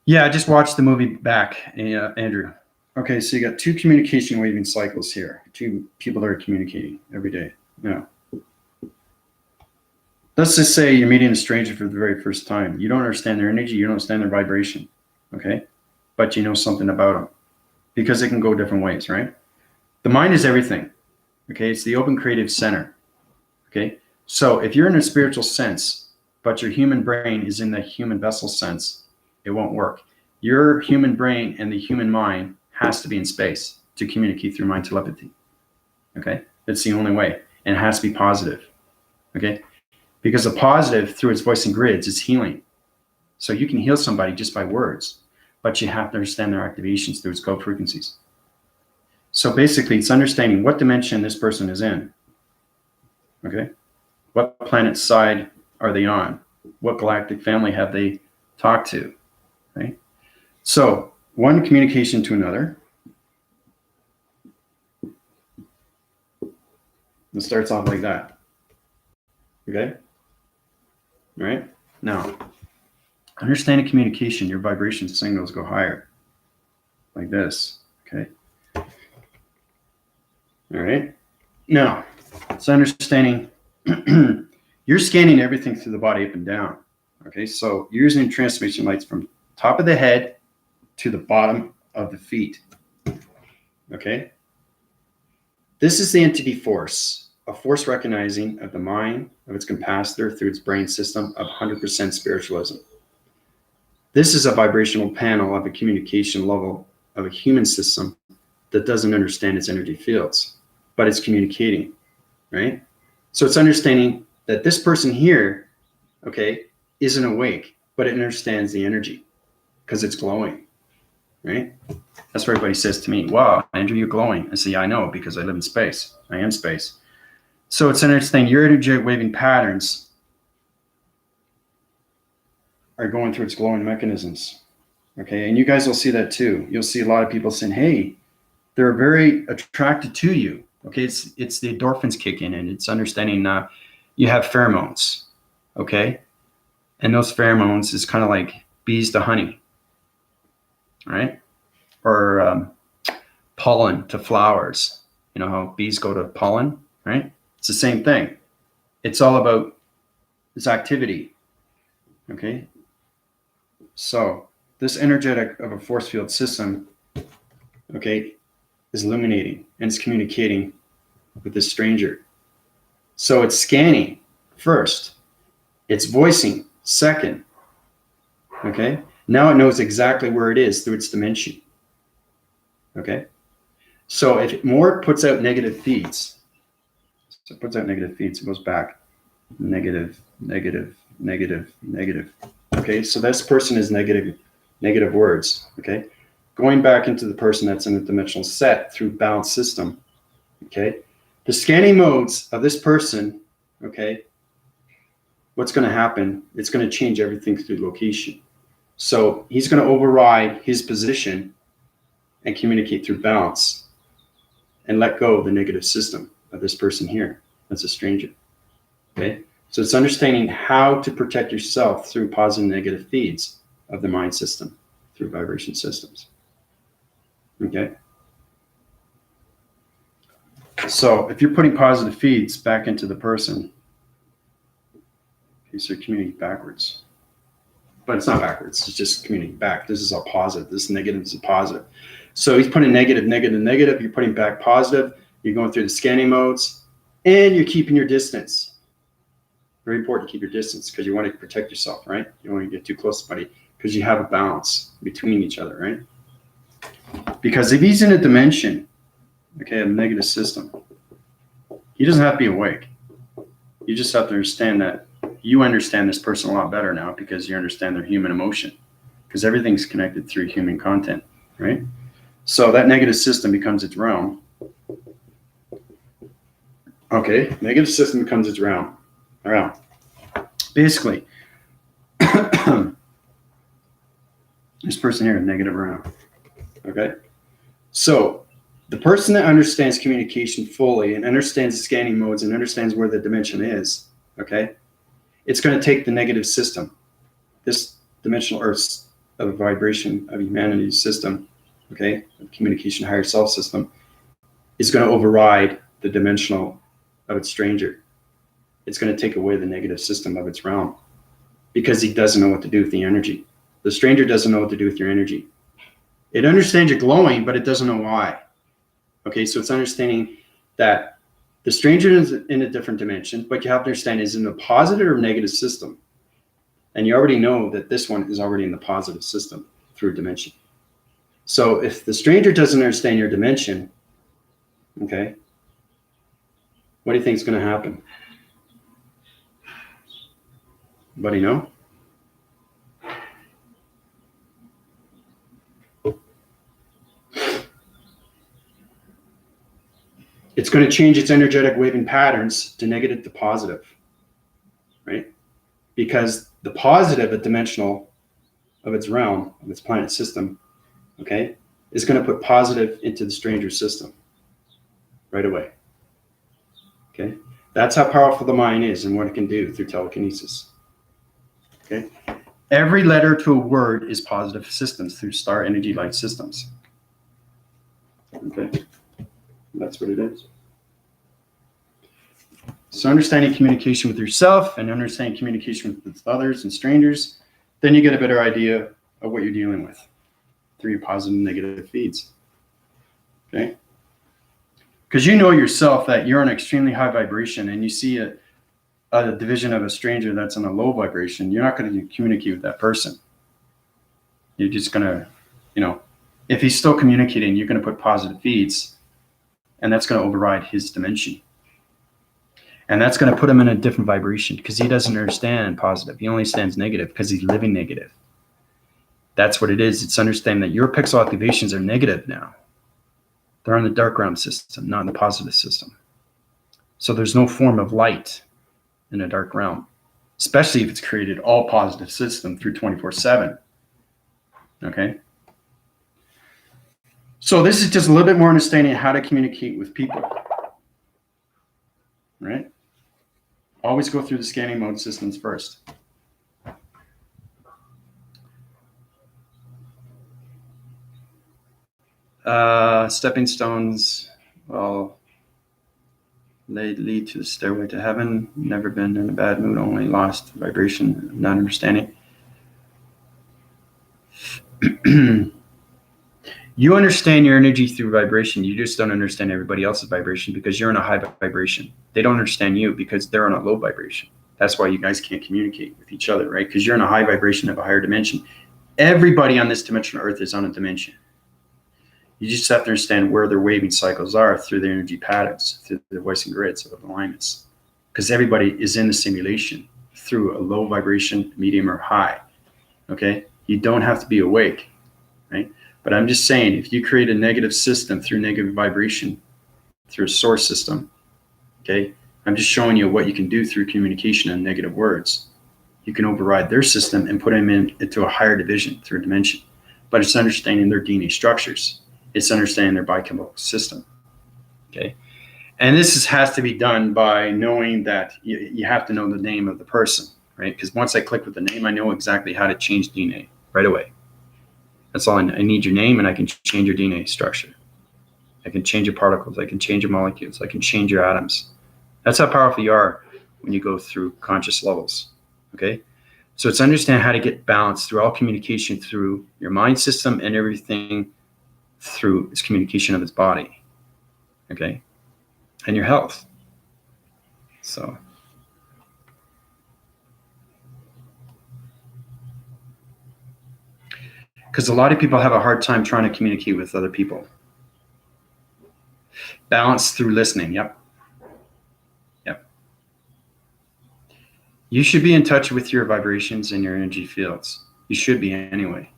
Yeah, I just watched the movie back, Andrew. Okay, so you got two communication waving cycles here, two people that are communicating every day. Yeah. Let's just say you're meeting a stranger for the very first time. You don't understand their energy, you don't understand their vibration, okay? But you know something about them because it can go different ways, right? The mind is everything, okay? It's the open creative center, okay? So if you're in a spiritual sense, but your human brain is in the human vessel sense, it won't work. Your human brain and the human mind has to be in space to communicate through mind telepathy, okay? That's the only way, and it has to be positive, okay? Because the positive, through its voicing grids, is healing. So you can heal somebody just by words, but you have to understand their activations through its code frequencies. So basically, it's understanding what dimension this person is in, okay? What planet side are they on? What galactic family have they talked to, right? So one communication to another. It starts off like that, okay? All right? Now, understanding communication, your vibration signals go higher, like this, okay? All right? Now, it's understanding you're scanning everything through the body up and down, okay? So you're using transmission lights from top of the head to the bottom of the feet, okay? This is the entity force, a force recognizing of the mind of its capacitor through its brain system of 100% spiritualism. This is a vibrational panel of a communication level of a human system that doesn't understand its energy fields, but it's communicating, right? So it's understanding that this person here, okay, isn't awake, but it understands the energy because it's glowing, right? That's what everybody says to me. Wow, Andrew, you're glowing. I say, yeah, I know, because I live in space. I am space. So it's understanding your energetic waving patterns are going through its glowing mechanisms, okay? And you guys will see that too. You'll see a lot of people saying, hey, they're very attracted to you, okay? It's the endorphins kick in, and it's understanding you have pheromones, okay? And those pheromones is kind of like bees to honey, right? Or pollen to flowers. You know how bees go to pollen, right? It's the same thing. It's all about this activity, okay? So this energetic of a force field system, okay, is illuminating and it's communicating with this stranger. So it's scanning first, it's voicing second, okay? Now it knows exactly where it is through its dimension, okay? So if more puts out negative feeds, so it puts out negative feeds, it goes back, negative, negative, negative, negative. Okay, so this person is negative words, okay? Going back into the person that's in the dimensional set through balanced system, okay? The scanning modes of this person, okay, what's gonna happen, it's gonna change everything through location. So he's gonna override his position and communicate through balance and let go of the negative system of this person here. That's a stranger, okay? So it's understanding how to protect yourself through positive and negative feeds of the mind system through vibration systems, okay? So if you're putting positive feeds back into the person, okay, so you're communicating backwards. But it's not backwards, it's just communicating back. This is all positive, this negative is a positive. So he's putting negative, negative, negative, you're putting back positive, you're going through the scanning modes, and you're keeping your distance. Very important to keep your distance because you want to protect yourself, right? You don't want to get too close to somebody because you have a balance between each other, right? Because if he's in a dimension, okay, a negative system, he doesn't have to be awake. You just have to understand that you understand this person a lot better now because you understand their human emotion because everything's connected through human content, right? So that negative system becomes its realm. Okay, negative system becomes its realm. Around. Basically, this person here, negative realm. Okay, so the person that understands communication fully and understands the scanning modes and understands where the dimension is, okay, it's going to take the negative system, this dimensional earth of vibration of humanity's system, okay, communication higher self system, is going to override the dimensional of its stranger. it's going to take away the negative system of its realm because he doesn't know what to do with the energy. The stranger doesn't know what to do with your energy. It understands you're glowing, but it doesn't know why. Okay, so it's understanding that the stranger is in a different dimension, but you have to understand is in a positive or negative system. And you already know that this one is already in the positive system through dimension. So if the stranger doesn't understand your dimension, okay, what do you think is going to happen? Anybody know? It's going to change its energetic waving patterns to negative to positive, right? Because the positive, a dimensional of its realm, of its planet system, okay, is going to put positive into the stranger's system right away. Okay, that's how powerful the mind is and what it can do through telekinesis. Okay, every letter to a word is positive systems through star energy light systems. Okay, that's what it is. So understanding communication with yourself and understanding communication with others and strangers, then you get a better idea of what you're dealing with through your positive and negative feeds. Okay? Because you know yourself that you're on an extremely high vibration and you see a division of a stranger that's on a low vibration, you're not going to communicate with that person. You're just going to, you know, if he's still communicating, you're going to put positive feeds and that's going to override his dimension. And that's going to put him in a different vibration because he doesn't understand positive. He only understands negative because he's living negative. That's what it is. It's understanding that your pixel activations are negative now. They're on the dark realm system, not in the positive system. So there's no form of light in a dark realm, especially if it's created all positive system through 24/7. Okay. So this is just a little bit more understanding how to communicate with people. Right? Always go through the scanning mode systems first. Stepping stones, well, they lead to the stairway to heaven. Never been in a bad mood, only lost vibration, not understanding. You understand your energy through vibration. You just don't understand everybody else's vibration because you're in a high vibration. They don't understand you because they're on a low vibration. That's why you guys can't communicate with each other, right? Because you're in a high vibration of a higher dimension. Everybody on this dimension of Earth is on a dimension. You just have to understand where their waving cycles are through their energy patterns, through their voicing grids of alignments. Because everybody is in the simulation through a low vibration, medium, or high. Okay? You don't have to be awake, right? But I'm just saying, if you create a negative system through negative vibration, through a source system, okay? I'm just showing you what you can do through communication and negative words. You can override their system and put them into a higher division through a dimension. But it's understanding their DNA structures. It's understanding their biochemical system, okay? And this has to be done by knowing that you have to know the name of the person, right? Because once I click with the name, I know exactly how to change DNA right away. That's all I need your name and I can change your DNA structure. I can change your particles. I can change your molecules. I can change your atoms. That's how powerful you are when you go through conscious levels, okay? So it's understand how to get balance through all communication through your mind system and everything through its communication of its body, okay? And your health. So. Because a lot of people have a hard time trying to communicate with other people. Balance through listening. Yep. Yep. You should be in touch with your vibrations and your energy fields. You should be anyway.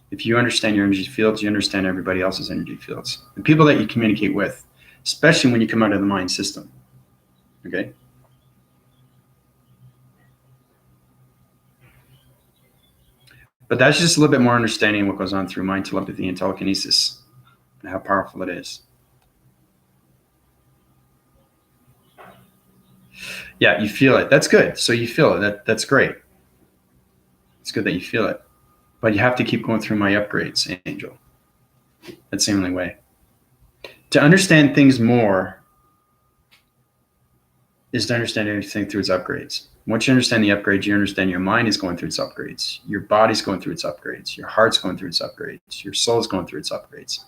If you understand your energy fields, you understand everybody else's energy fields. The people that you communicate with, especially when you come out of the mind system. Okay? But that's just a little bit more understanding what goes on through mind telepathy and telekinesis and how powerful it is. Yeah, you feel it. That's good. So you feel it. That's great. It's good that you feel it. But you have to keep going through my upgrades, Angel. That's the only way. To understand things more, is to understand everything through its upgrades. Once you understand the upgrades, you understand your mind is going through its upgrades. Your body's going through its upgrades. Your heart's going through its upgrades. Your soul's going through its upgrades.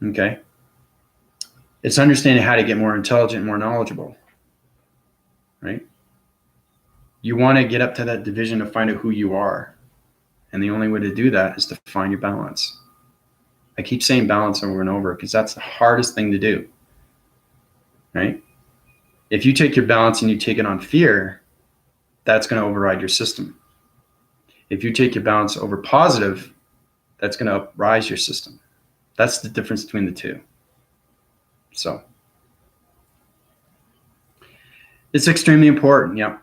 Okay? It's understanding how to get more intelligent, more knowledgeable. Right? You want to get up to that division to find out who you are. And the only way to do that is to find your balance. I keep saying balance over and over because that's the hardest thing to do. Right? If you take your balance and you take it on fear, that's going to override your system. If you take your balance over positive, that's going to rise your system. That's the difference between the two. So it's extremely important. Yeah.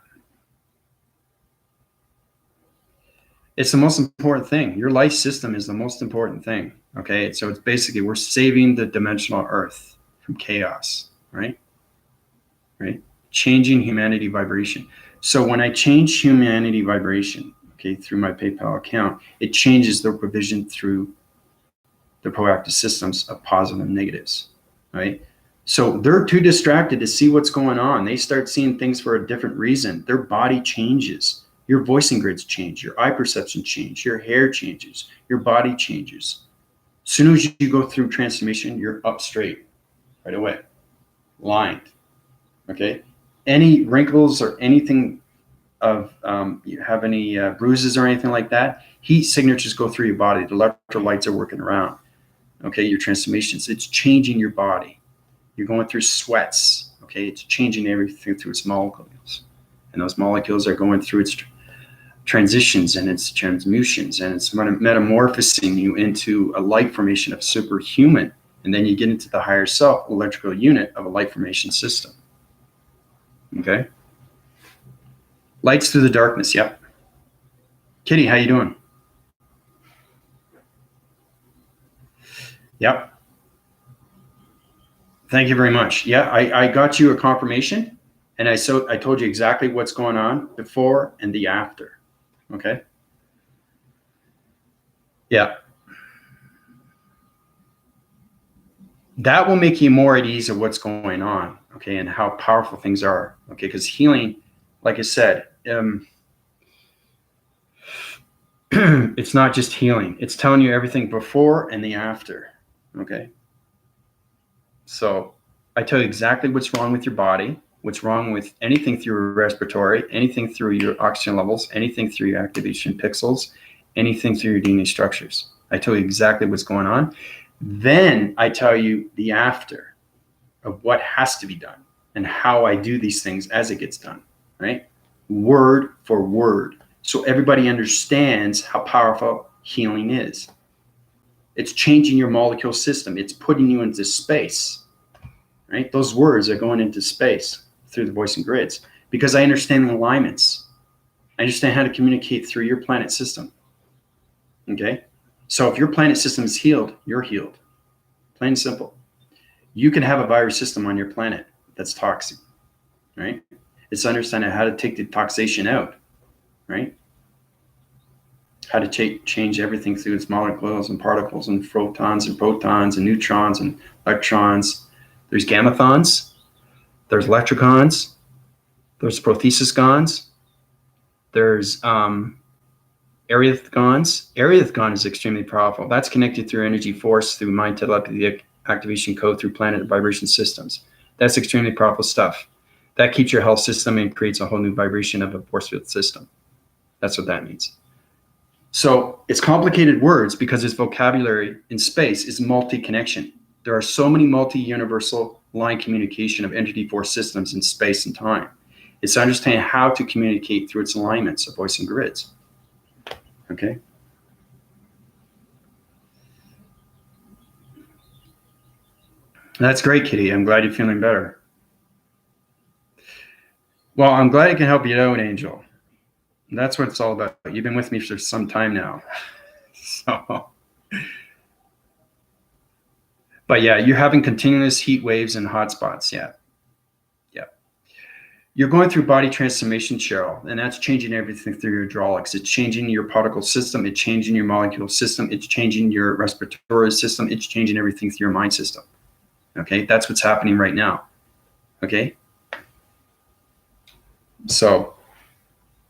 It's the most important thing. Your life system is the most important thing. Okay. So it's basically, we're saving the dimensional earth from chaos, right? Right. Changing humanity vibration. So when I change humanity vibration, okay, through my PayPal account, it changes the provision through the proactive systems of positive and negatives, right? So they're too distracted to see what's going on. They start seeing things for a different reason. Their body changes. Your voicing grids change. Your eye perception changes. Your hair changes. Your body changes. As soon as you go through transformation, you're up straight right away, lined. Okay? Any wrinkles or anything of you have any bruises or anything like that, heat signatures go through your body. The electrolytes are working around. Okay, your transformations. It's changing your body. You're going through sweats. Okay, it's changing everything through its molecules. And those molecules are going through its transitions and its transmutions, and it's metamorphosing you into a light formation of superhuman. And then you get into the higher self, electrical unit of a light formation system. Okay? Lights through the darkness, yep. Kitty, how you doing? Yep. Thank you very much. Yeah, I got you a confirmation, and I told you exactly what's going on before and the after. Okay? Yeah. That will make you more at ease of what's going on, okay, and how powerful things are, okay? Because healing, like I said, it's not just healing. It's telling you everything before and the after, okay? So I tell you exactly what's wrong with your body, what's wrong with anything through your respiratory, anything through your oxygen levels, anything through your activation pixels, anything through your DNA structures. I tell you exactly what's going on. Then I tell you the after of what has to be done and how I do these things as it gets done, right? Word for word. So everybody understands how powerful healing is. It's changing your molecule system. It's putting you into space, right? Those words are going into space through the voicing grids because I understand the alignments. I understand how to communicate through your planet system, okay? So if your planet system is healed, you're healed. Plain and simple. You can have a virus system on your planet that's toxic, right? It's understanding how to take the toxation out, right? How to change everything through its molecules and particles and photons and protons and neutrons and electrons. There's gamathons, there's electrons, there's prothesisgons, there's Ariathgons. Ariathgon is extremely powerful. That's connected through energy force, through mind telepathy activation code, through planet vibration systems. That's extremely powerful stuff. That keeps your health system and creates a whole new vibration of a force field system. That's what that means. So it's complicated words because its vocabulary in space is multi-connection. There are so many multi-universal line communication of entity force systems in space and time. It's understanding how to communicate through its alignments of voice and grids. Okay. That's great, Kitty. I'm glad you're feeling better. Well, I'm glad I can help you out, Angel. That's what it's all about. You've been with me for some time now. So, but yeah, you're having continuous heat waves and hot spots. Yeah. Yeah. You're going through body transformation, Cheryl, and that's changing everything through your hydraulics. It's changing your particle system. It's changing your molecule system. It's changing your respiratory system. It's changing everything through your mind system. Okay. That's what's happening right now. Okay. So,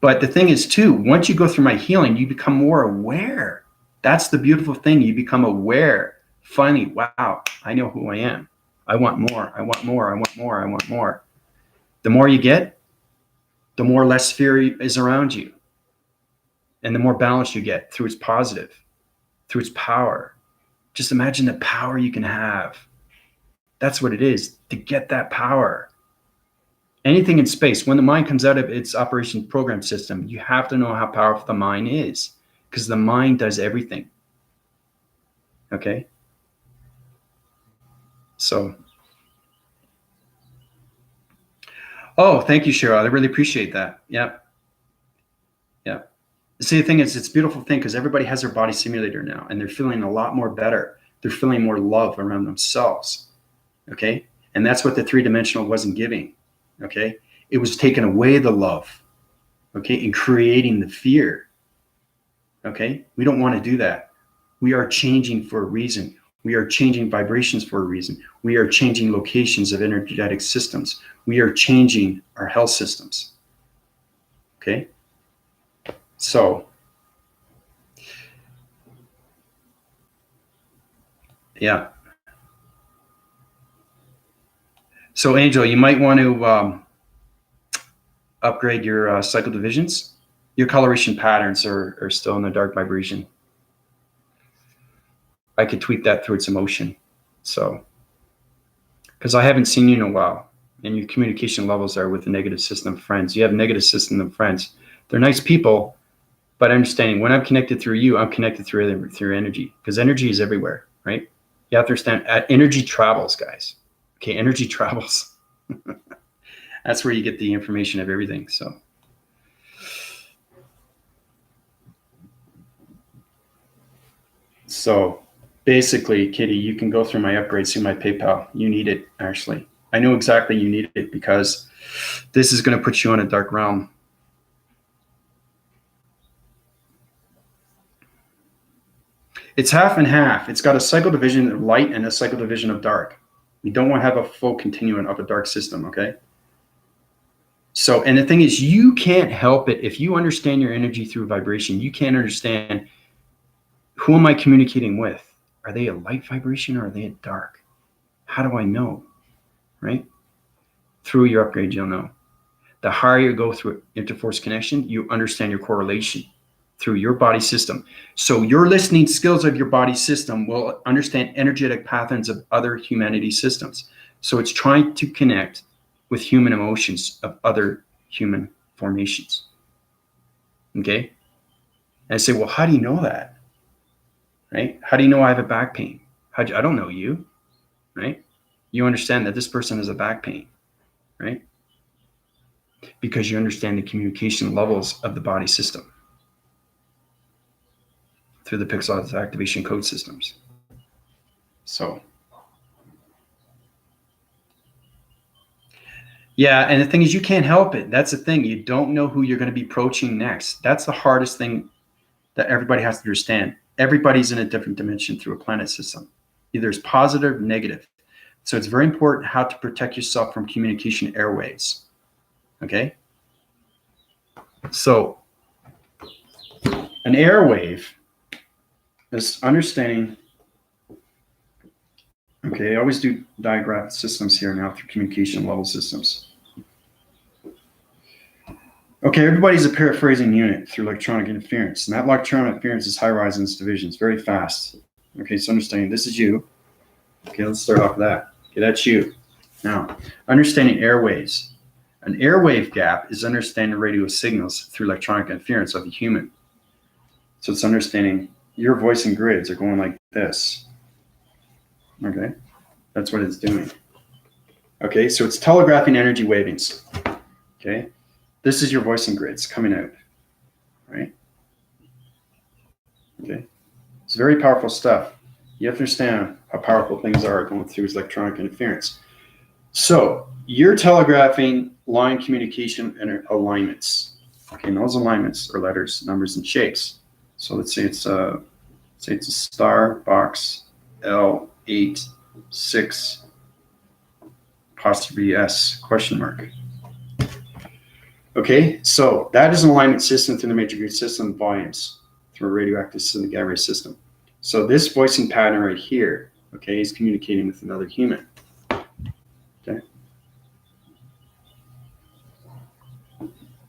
but the thing is too, once you go through my healing, you become more aware. That's the beautiful thing. You become aware. Finally, wow, I know who I am. I want more. I want more. I want more. I want more. The more you get, the more less fear is around you. And the more balance you get through its positive, through its power. Just imagine the power you can have. That's what it is, to get that power. Anything in space, when the mind comes out of its operation program system, you have to know how powerful the mind is, because the mind does everything. Okay? So, oh, thank you, Cheryl. I really appreciate that. Yeah. Yeah. See, the thing is, it's a beautiful thing because everybody has their body simulator now, and they're feeling a lot more better. They're feeling more love around themselves. Okay? And that's what the three-dimensional wasn't giving. Okay? It was taking away the love. Okay? And creating the fear. Okay? We don't want to do that. We are changing for a reason. We are changing vibrations for a reason. We are changing locations of energetic systems. We are changing our health systems. Okay? So, yeah. So, Angel, you might want to upgrade your cycle divisions. Your coloration patterns are still in the dark vibration. I could tweak that through its emotion. So, because I haven't seen you in a while, and your communication levels are with the negative system of friends. You have negative system of friends. They're nice people, but understanding when I'm connected through you, I'm connected through energy, because energy is everywhere, right? You have to understand, energy travels, guys. Okay, energy travels. That's where you get the information of everything. So basically, Kitty, you can go through my upgrades through my PayPal. You need it, actually. I know exactly you need it because this is going to put you on a dark realm. It's half and half. It's got a cycle division of light and a cycle division of dark. We don't want to have a full continuum of a dark system, okay? So, and the thing is, you can't help it. If you understand your energy through vibration, you can't understand, who am I communicating with? Are they a light vibration or are they a dark? How do I know, right? Through your upgrade, you'll know. The higher you go through interforce connection, you understand your correlation through your body system. So your listening skills of your body system will understand energetic patterns of other humanity systems. So it's trying to connect with human emotions of other human formations. Okay? And I say, well, how do you know that? Right? How do you know I have a back pain? I don't know you, right? You understand that this person has a back pain, right? Because you understand the communication levels of the body system through the pixel activation code systems. So, yeah, and the thing is, you can't help it. That's the thing. You don't know who you're going to be approaching next. That's the hardest thing that everybody has to understand. Everybody's in a different dimension through a planet system. Either it's positive or negative. So it's very important how to protect yourself from communication airwaves. Okay? So an airwave is understanding. Okay, I always do diagram systems here now through communication level systems. Okay, everybody's a paraphrasing unit through electronic interference, and that electronic interference is high-rise in its divisions, very fast. Okay, so understanding this is you. Okay, let's start off with that. Okay, that's you. Now, understanding airwaves. An airwave gap is understanding radio signals through electronic interference of a human. So it's understanding your voice and grids are going like this. Okay, that's what it's doing. Okay, so it's telegraphing energy wavings. Okay, this is your voice and grids coming out. Right? Okay, it's very powerful stuff. You have to understand how powerful things are going through electronic interference. So you're telegraphing line communication and alignments. Okay, and those alignments are letters, numbers, and shapes. So let's say it's a star box L8 6 apostrophe S question mark. Okay, so that is an alignment system through the matrix system volumes through a radioactive system, the gamma ray system. So this voicing pattern right here, okay, is communicating with another human. Okay.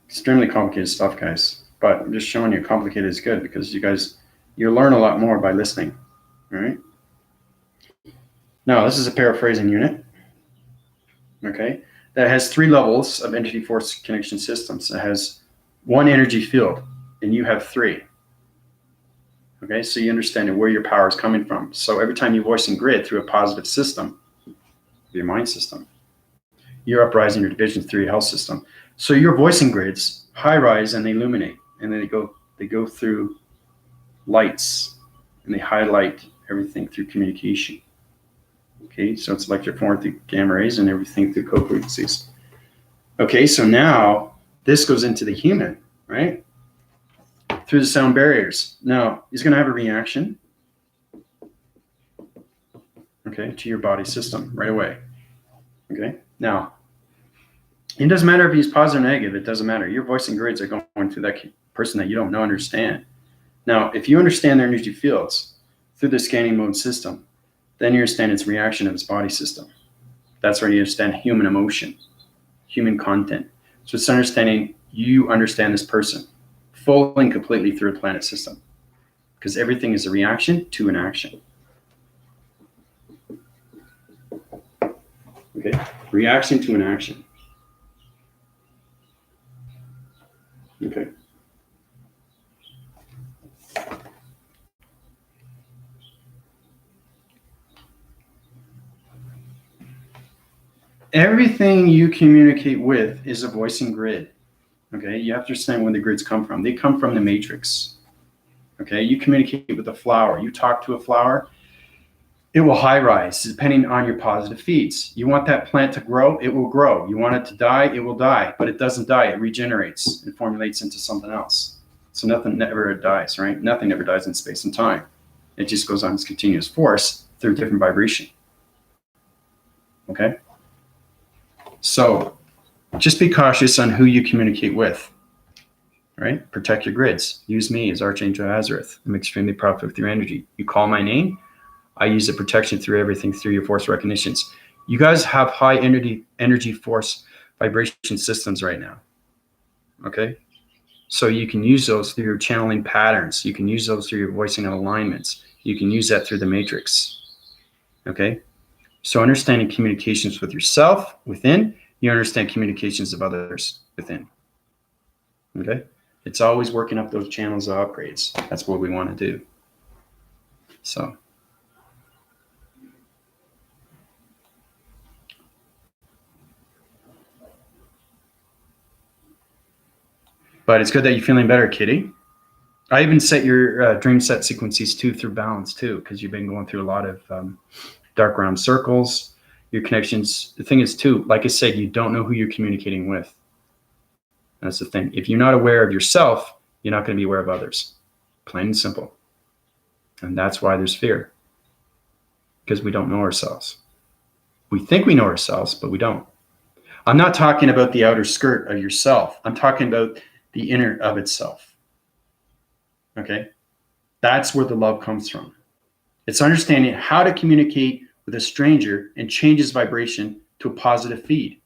Extremely complicated stuff, guys. But I'm just showing you complicated is good because you learn a lot more by listening. All right. Now, this is a paraphrasing unit. Okay. That has 3 levels of entity force connection systems. It has 1 energy field, and you have 3. Okay, so you understand where your power is coming from. So every time you voice and grid through a positive system, your mind system, you're uprising your divisions through your health system. So your voicing grids high rise and they illuminate, and then they go through lights, and they highlight everything through communication. Okay, so it's electrophoric through gamma rays and everything through co-frequencies. Okay, so now this goes into the human, right? Through the sound barriers. Now he's going to have a reaction, okay, to your body system right away. Okay, now it doesn't matter if he's positive or negative. It doesn't matter. Your voicing grids are going through that person that you don't know, understand. Now, if you understand their energy fields through the scanning mode system, then you understand its reaction of its body system. That's where you understand human emotion, human content. So it's understanding you understand this person fully and completely through a planet system, because everything is a reaction to an action. Okay, reaction to an action. Okay. Everything you communicate with is a voicing grid. Okay, you have to understand where the grids come from. They come from the matrix. Okay, you communicate with a flower. You talk to a flower, it will high rise depending on your positive feeds. You want that plant to grow, it will grow. You want it to die, it will die. But it doesn't die, it regenerates and formulates into something else. So nothing ever dies, right? Nothing ever dies in space and time. It just goes on its continuous force through different vibration. Okay? So just be cautious on who you communicate with, right? Protect your grids. Use me as Archangel Azareth. I'm extremely powerful with your energy. You call my name, I use the protection through everything through your force recognitions. You guys have high energy force vibration systems right now. Okay? So you can use those through your channeling patterns. You can use those through your voicing and alignments. You can use that through the matrix. Okay? So understanding communications with yourself within, you understand communications of others within. Okay? It's always working up those channels of upgrades. That's what we want to do. So. But it's good that you're feeling better, Kitty. I even set your dream set sequences too through balance too, because you've been going through a lot of dark round circles. Your connections. The thing is too, like I said, you don't know who you're communicating with. That's the thing. If you're not aware of yourself, you're not going to be aware of others. Plain and simple. And that's why there's fear, because we don't know ourselves. We think we know ourselves, but we don't. I'm not talking about the outer skirt of yourself. I'm talking about the inner of itself. Okay? That's where the love comes from. It's understanding how to communicate with a stranger and change his vibration to a positive feed.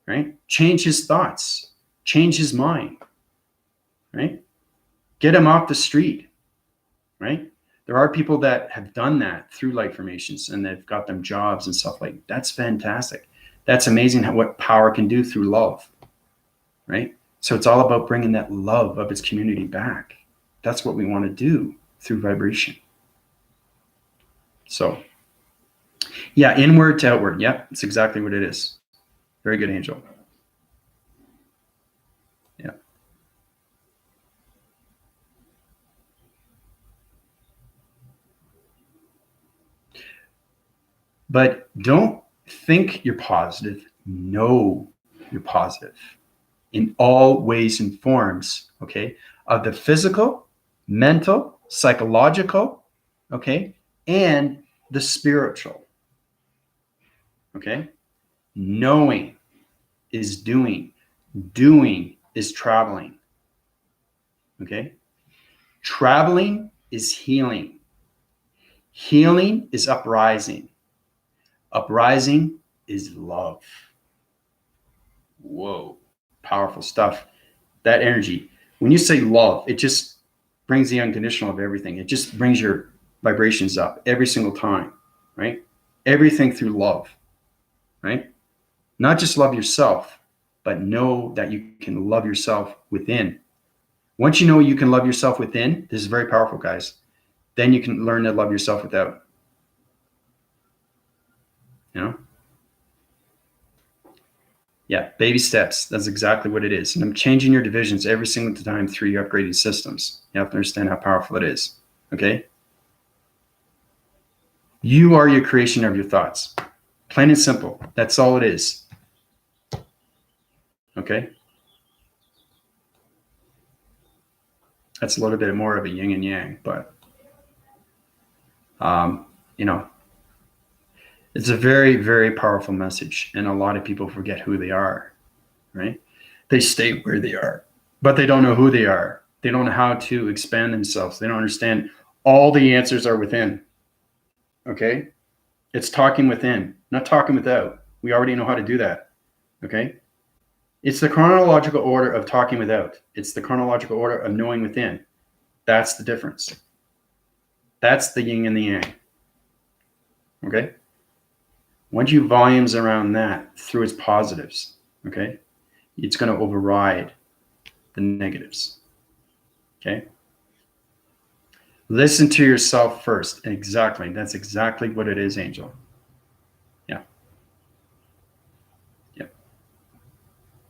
Right? Change his thoughts. Change his mind. Right? Get him off the street. Right? There are people that have done that through light formations, and they've got them jobs and stuff like that. That's fantastic. That's amazing what power can do through love. Right? So it's all about bringing that love of its community back. That's what we want to do through vibration. So, yeah, inward to outward. Yeah, it's exactly what it is. Very good, Angel. Yeah. But don't think you're positive. Know you're positive in all ways and forms, okay, of the physical, mental, psychological, okay, and the spiritual, okay? Knowing is doing. Doing is traveling. Okay? Traveling is healing. Healing is uprising. Uprising is love. Whoa, powerful stuff. That energy. When you say love, it just brings the unconditional of everything. It just brings your vibrations up every single time, right? Everything through love, right? Not just love yourself, but know that you can love yourself within. Once you know you can love yourself within, this is very powerful, guys, then you can learn to love yourself without. You know? Yeah, baby steps. That's exactly what it is. And I'm changing your divisions every single time through your upgraded systems. You have to understand how powerful it is. Okay? You are your creation of your thoughts. Plain and simple. That's all it is. Okay? That's a little bit more of a yin and yang, but you know, it's a very, very powerful message, and a lot of people forget who they are, right? They stay where they are, but they don't know who they are. They don't know how to expand themselves. They don't understand all the answers are within. Okay? It's talking within, not talking without. We already know how to do that. Okay? It's the chronological order of talking without. It's the chronological order of knowing within. That's the difference. That's the yin and the yang. Okay? Once you volumes around that through its positives, okay, it's going to override the negatives. Okay? Listen to yourself first. Exactly. That's exactly what it is, Angel. Yeah. Yeah.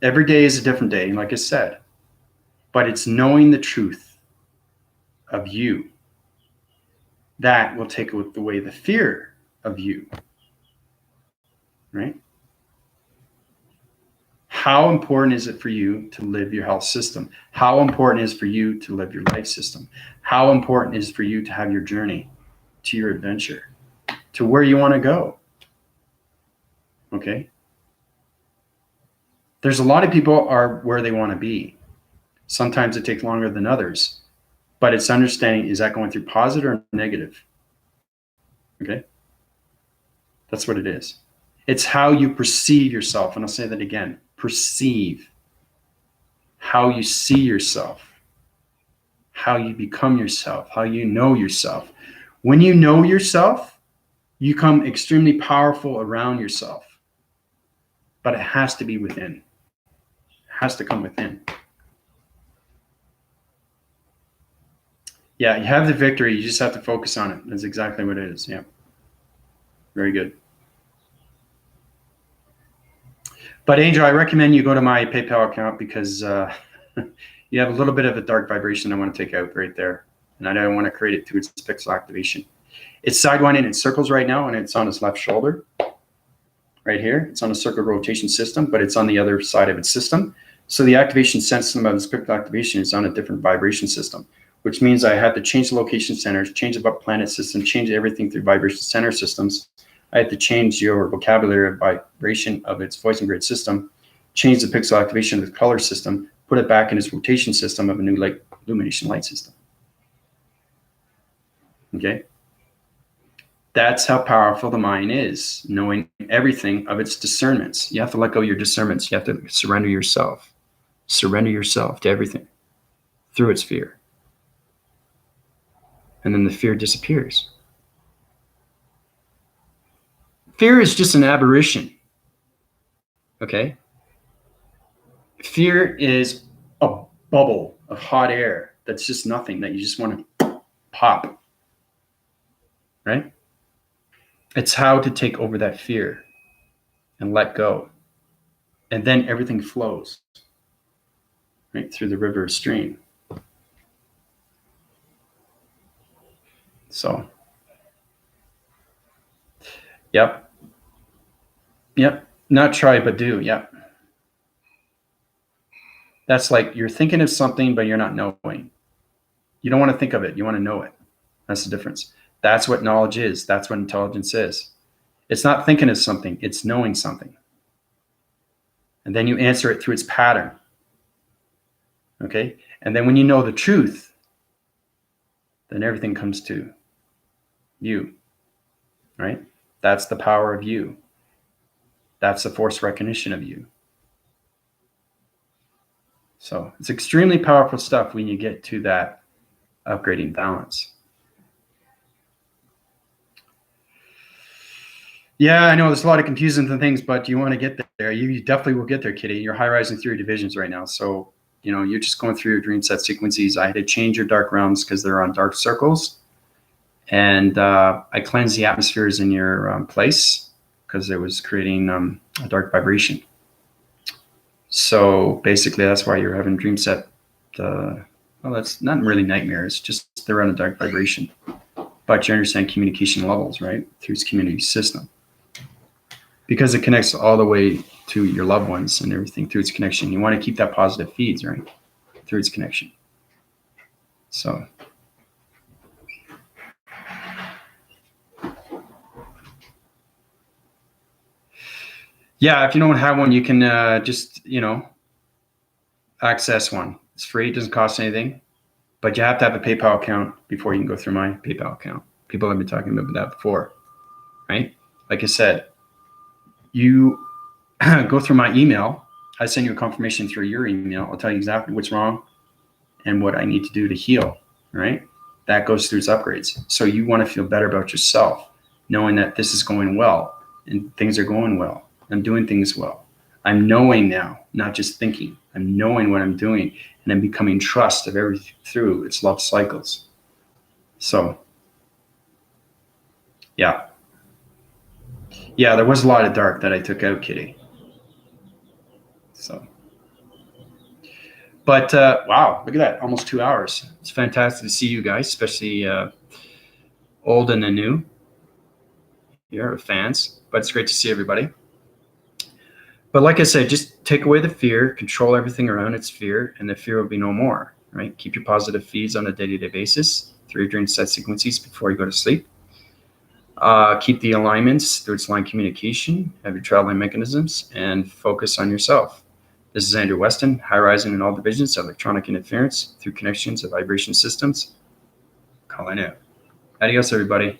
Every day is a different day, like I said. But it's knowing the truth of you that will take away the fear of you. Right? How important is it for you to live your health system? How important is it for you to live your life system? How important is it for you to have your journey to your adventure, to where you want to go? Okay? There's a lot of people are where they want to be. Sometimes it takes longer than others, but it's understanding, is that going through positive or negative? Okay? That's what it is. It's how you perceive yourself. And I'll say that again. Perceive. How you see yourself. How you become yourself. How you know yourself. When you know yourself, you become extremely powerful around yourself. But it has to be within. It has to come within. Yeah, you have the victory. You just have to focus on it. That's exactly what it is. Yeah. Very good. But Angel, I recommend you go to my PayPal account because you have a little bit of a dark vibration I want to take out right there. And I don't want to create it through its pixel activation. It's sidewinding in circles right now, and it's on his left shoulder. Right here. It's on a circle rotation system, but it's on the other side of its system. So the activation system of this pixel activation is on a different vibration system, which means I have to change the location centers, change the planet system, change everything through vibration center systems. I have to change your vocabulary of vibration of its voice and grid system, change the pixel activation of the color system, put it back in its rotation system of a new light illumination light system. Okay? That's how powerful the mind is, knowing everything of its discernments. You have to let go of your discernments. You have to surrender yourself. Surrender yourself to everything through its fear. And then the fear disappears. Fear is just an aberration. Okay? Fear is a bubble of hot air that's just nothing, that you just want to pop. Right? It's how to take over that fear and let go. And then everything flows right through the river or stream. So, yep. Not try, but do. Yep. That's like you're thinking of something, but you're not knowing. You don't want to think of it. You want to know it. That's the difference. That's what knowledge is. That's what intelligence is. It's not thinking of something. It's knowing something. And then you answer it through its pattern. Okay? And then when you know the truth, then everything comes to you. Right? That's the power of you. That's the force recognition of you. So it's extremely powerful stuff when you get to that upgrading balance. Yeah, I know there's a lot of confusing things, but you want to get there. You definitely will get there, Kitty. You're high rising through your divisions right now. So, you're just going through your dream set sequences. I had to change your dark realms because they're on dark circles. And I cleansed the atmospheres in your place because it was creating a dark vibration. So basically, that's why you're having dream set. Well, that's not really nightmares, just they're on a dark vibration. But you understand communication levels, right? Through its community system. Because it connects all the way to your loved ones and everything through its connection. You want to keep that positive feeds, right? Through its connection. So. Yeah, if you don't have one, you can just, access one. It's free. It doesn't cost anything. But you have to have a PayPal account before you can go through my PayPal account. People have been talking about that before, right? Like I said, you go through my email. I send you a confirmation through your email. I'll tell you exactly what's wrong and what I need to do to heal, right? That goes through its upgrades. So you want to feel better about yourself, knowing that this is going well and things are going well. I'm doing things well. I'm knowing now, not just thinking. I'm knowing what I'm doing, and I'm becoming trust of everything through its love cycles. So, yeah. Yeah, there was a lot of dark that I took out, Kitty. So, but wow, look at that, almost 2 hours. It's fantastic to see you guys, especially old and the new. You're fans, but it's great to see everybody. But like I said, just take away the fear, control everything around its fear, and the fear will be no more, right? Keep your positive feeds on a day-to-day basis through your dream set sequences before you go to sleep. Keep the alignments through its line communication, have your traveling mechanisms, and focus on yourself. This is Andrew Weston, high rising in all divisions of electronic interference through connections of vibration systems. Calling out. Adios, everybody.